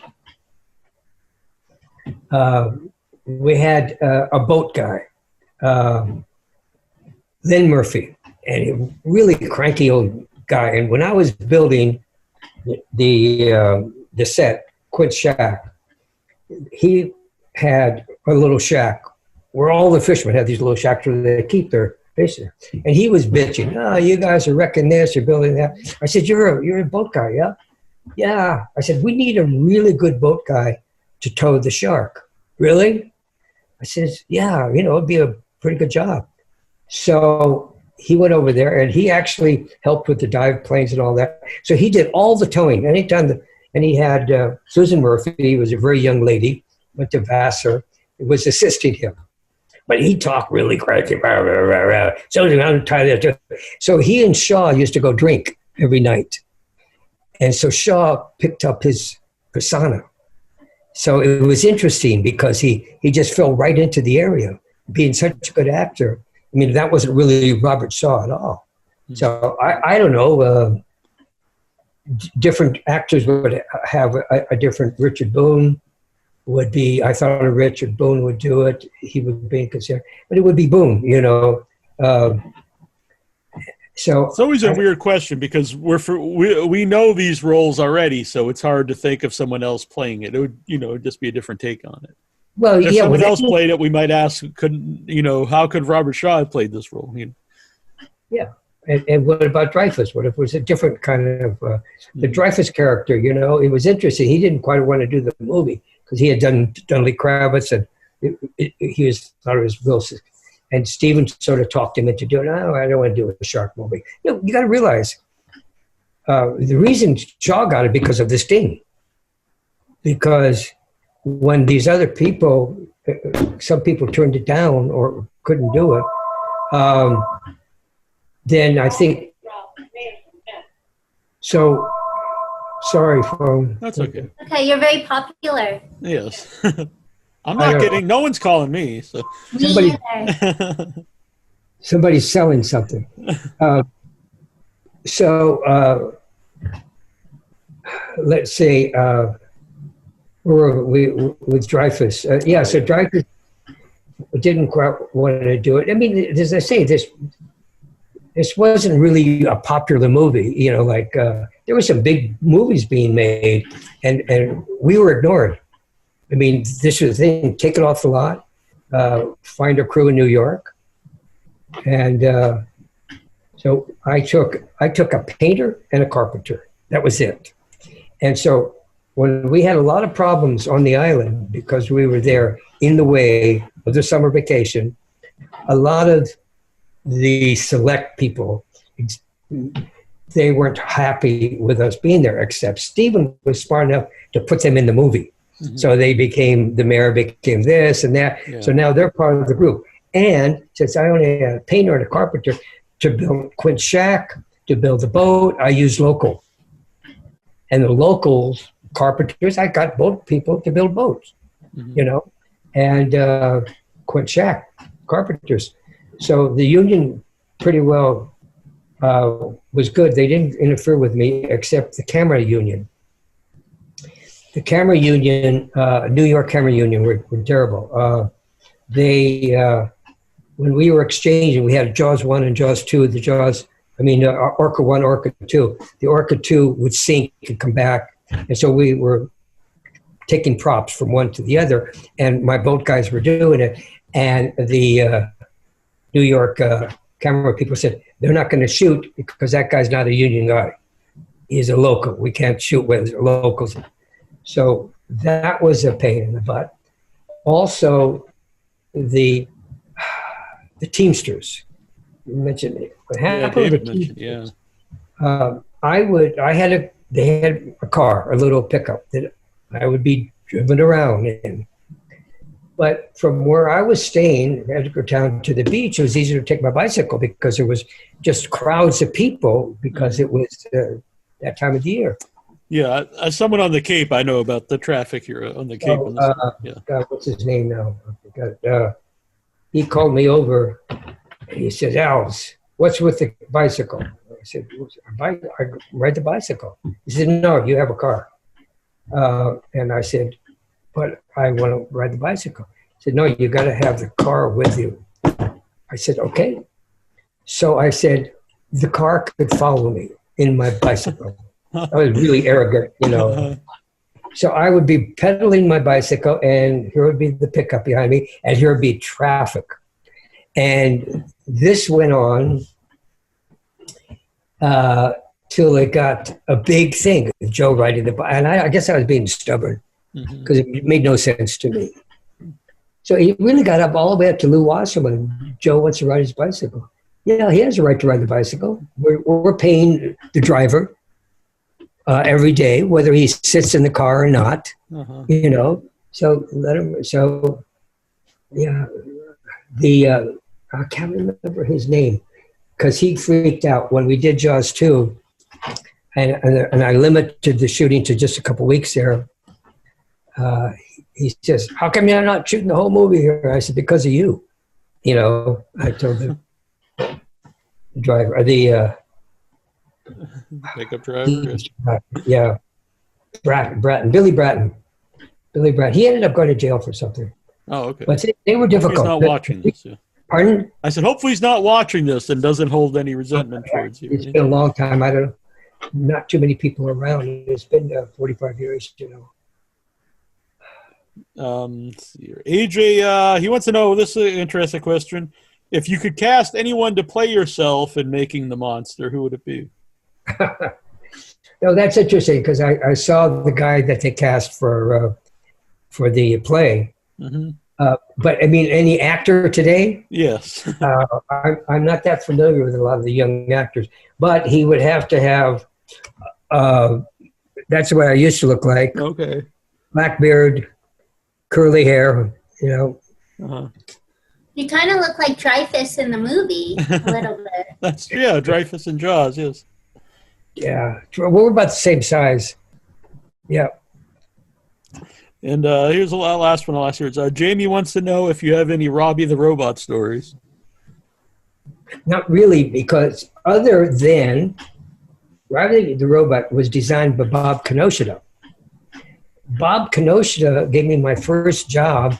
We had a boat guy, Lynn Murphy, and a really cranky old guy. And when I was building the set, Quint's Shack, he had a little shack where all the fishermen have these little shacks where they keep their fish there. And he was bitching, you guys are wrecking this, you're building that. I said, you're a boat guy, yeah? Yeah. I said, we need a really good boat guy to tow the shark. Really? I said, yeah, it'd be a pretty good job. So he went over there and he actually helped with the dive planes and all that. So he did all the towing. And he had Susan Murphy, was a very young lady, went to Vassar, was assisting him. But he talked really crazy. So he and Shaw used to go drink every night. And so Shaw picked up his persona. So it was interesting because he just fell right into the area, being such a good actor. I mean, that wasn't really Robert Shaw at all. So I don't know. different actors would have a different. Richard Boone would be. I thought Richard Boone would do it. He would be considered, but it would be Boone. So it's always a weird question because we know these roles already, so it's hard to think of someone else playing it. It would it'd just be a different take on it. Well, if someone else played it, we might ask, how could Robert Shaw have played this role? Yeah. And what about Dreyfus? What if it was a different kind of the Dreyfus character? It was interesting. He didn't quite want to do the movie because he had done Lee Kravitz, and he thought it was Wilson. And Steven sort of talked him into doing. Oh, I don't want to do a shark movie. You got to realize the reason Shaw got it because of the Sting. Because when these other people, some people turned it down or couldn't do it. Then I think, so, sorry, phone. That's okay. Okay, you're very popular. Yes. I'm not kidding. No one's calling me. So somebody's selling something. Let's say, with Dreyfus. So Dreyfus didn't quite want to do it. I mean, as I say, this wasn't really a popular movie, there were some big movies being made and we were ignored. I mean, this was the thing, take it off the lot, find a crew in New York. And so I took a painter and a carpenter. That was it. And so when we had a lot of problems on the island because we were there in the way of the summer vacation, a lot of the select people, they weren't happy with us being there, except Stephen was smart enough to put them in the movie. Mm-hmm. So the mayor became this and that. Yeah. So now they're part of the group. And since I only had a painter and a carpenter to build Quint's shack, to build the boat, I used local. And the locals, carpenters, I got boat people to build boats, and Quint's shack, carpenters. So the union pretty well was good. They didn't interfere with me except the camera union. The camera union, New York camera union were terrible. When we were exchanging, we had Jaws 1 and Jaws 2. Orca 1, Orca 2. The Orca 2 would sink and come back. And so we were taking props from one to the other, and my boat guys were doing it. And the New York camera people said, they're not going to shoot because that guy's not a union guy. He's a local. We can't shoot with locals. So that was a pain in the butt. Also, the Teamsters. You mentioned it. What happened with the Teamsters? They had a car, a little pickup that I would be driven around in. But from where I was staying, I had to go down to the beach. It was easier to take my bicycle because there was just crowds of people because it was that time of the year. Yeah, as someone on the Cape, I know about the traffic here on the Cape. God, what's his name now? He called me over and he said, Alves, what's with the bicycle? I said, I ride the bicycle. He said, no, you have a car. And I said, but I want to ride the bicycle. He said, no, you got to have the car with you. I said, okay. So I said, the car could follow me in my bicycle. I was really arrogant, So I would be pedaling my bicycle, and here would be the pickup behind me, and here would be traffic. And this went on till it got a big thing, Joe riding the bike. And I guess I was being stubborn because it made no sense to me. So he really got up all the way up to Lou Wasserman. Joe wants to ride his bicycle. Yeah, he has a right to ride the bicycle. We're paying the driver every day, whether he sits in the car or not, So let him. So, yeah, I can't remember his name because he freaked out when we did Jaws 2, and I limited the shooting to just a couple weeks there. He says, "How come you're not shooting the whole movie here?" I said, "Because of you." I told the driver, the Pickup driver. Yeah. Bratton. Billy Bratton. He ended up going to jail for something. Oh, okay. But they were Hopefully difficult. he's not watching this. Yeah. Pardon? I said, hopefully he's not watching this and doesn't hold any resentment towards you. It's been a long time. I don't know. Not too many people around. It's been 45 years, Let's see here. AJ, he wants to know, this is an interesting question. If you could cast anyone to play yourself in Making the Monster, who would it be? No, that's interesting because I saw the guy that they cast for the play. Mm-hmm. But I mean, any actor today? Yes. I'm not that familiar with a lot of the young actors, but he would have to have. That's what I used to look like. Okay. Black beard, curly hair. Uh-huh. You kind of look like Dreyfus in the movie a little bit. That's Dreyfus and Jaws. Yes. Yeah, we're about the same size. Yeah. And here's the last one I'll ask you. Jamie wants to know if you have any Robbie the Robot stories. Not really, because other than Robbie the Robot was designed by Bob Kinoshita. Bob Kinoshita gave me my first job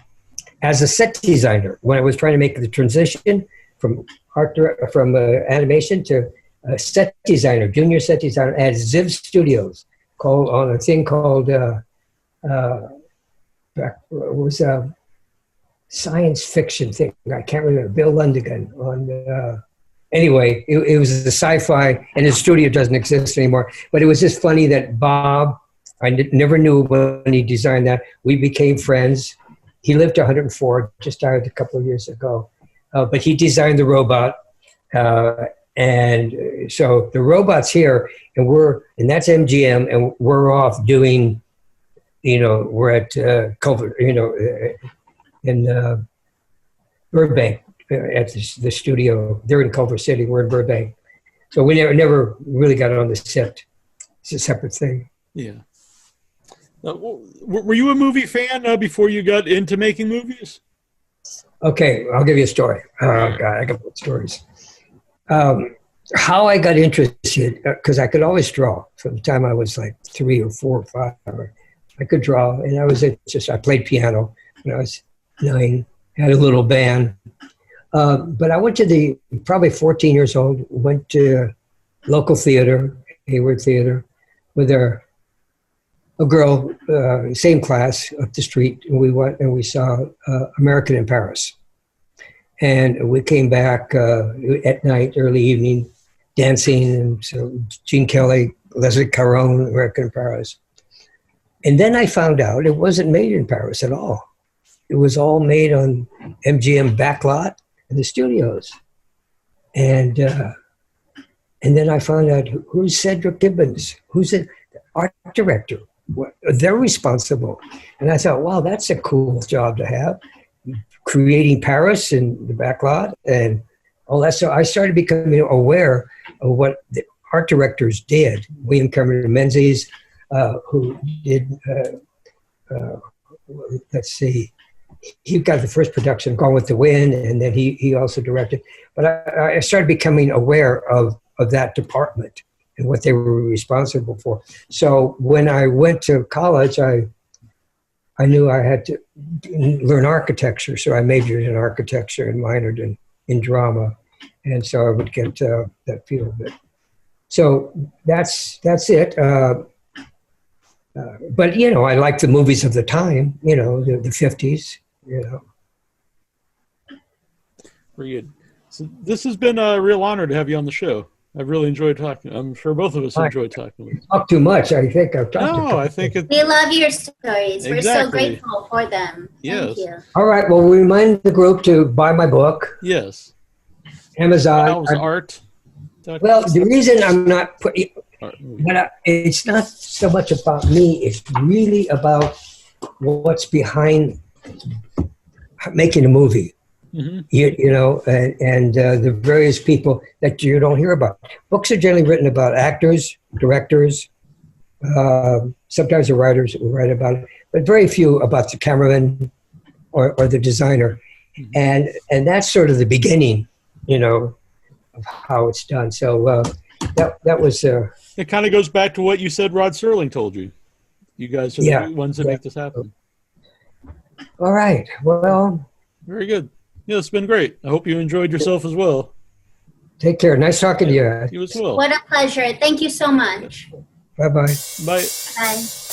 as a set designer when I was trying to make the transition from animation to set designer, junior set designer at Ziv Studios, on a thing called it was a science fiction thing. I can't remember. Bill Lundigan on. Anyway, it was a sci-fi, and his studio doesn't exist anymore. But it was just funny that Bob, I never knew when he designed that. We became friends. He lived to 104, just died a couple of years ago. But he designed the robot. And so the robot's here, and that's MGM, and we're off doing, we're at Culver, in Burbank at the studio. They're in Culver City, we're in Burbank. So we never really got on the set. It's a separate thing. Yeah. Were you a movie fan before you got into making movies? Okay, I'll give you a story. Oh, God, I got stories. How I got interested, because I could always draw from the time I was like 3 or 4 or 5. I could draw, and I played piano when I was 9, had a little band. But I went to probably 14 years old, went to local theater, Hayward Theater, with a girl, same class up the street, and we went and we saw American in Paris. And we came back at night, early evening, dancing, and so Gene Kelly, Leslie Caron, American in Paris. And then I found out it wasn't made in Paris at all. It was all made on MGM backlot in the studios. And then I found out who's Cedric Gibbons, who's the art director. They're responsible. And I thought, wow, that's a cool job to have, creating Paris in the backlot and all that. So I started becoming aware of what the art directors did. William Cameron Menzies, who did, let's see, he got the first production, Gone with the Wind, and then he also directed. But I started becoming aware of that department and what they were responsible for. So when I went to college, I knew I had to learn architecture, so I majored in architecture and minored in drama, and so I would get that feel of it. So that's it. But I like the movies of the time, the 50s. Very good. So this has been a real honor to have you on the show. I've really enjoyed talking. I'm sure both of us enjoyed talking with you. Talk too much. I think I've talked. No, I think we love your stories. Exactly. We're so grateful for them. Yes. Thank you. All right. Well, we remind the group to buy my book. Yes. Amazon. Art. Well, the reason I'm not putting, but it's not so much about me. It's really about what's behind making a movie. Mm-hmm. And the various people that you don't hear about. Books are generally written about actors, directors, sometimes the writers who write about it, but very few about the cameraman or the designer. Mm-hmm. And that's sort of the beginning, of how it's done. So that was It kind of goes back to what you said Rod Serling told you. You guys are the ones that make this happen. all right. Well, Very good. Yeah, it's been great. I hope you enjoyed yourself as well. take care. Nice talking to you. You as well. What a pleasure. Thank you so much. Bye bye. Bye. Bye.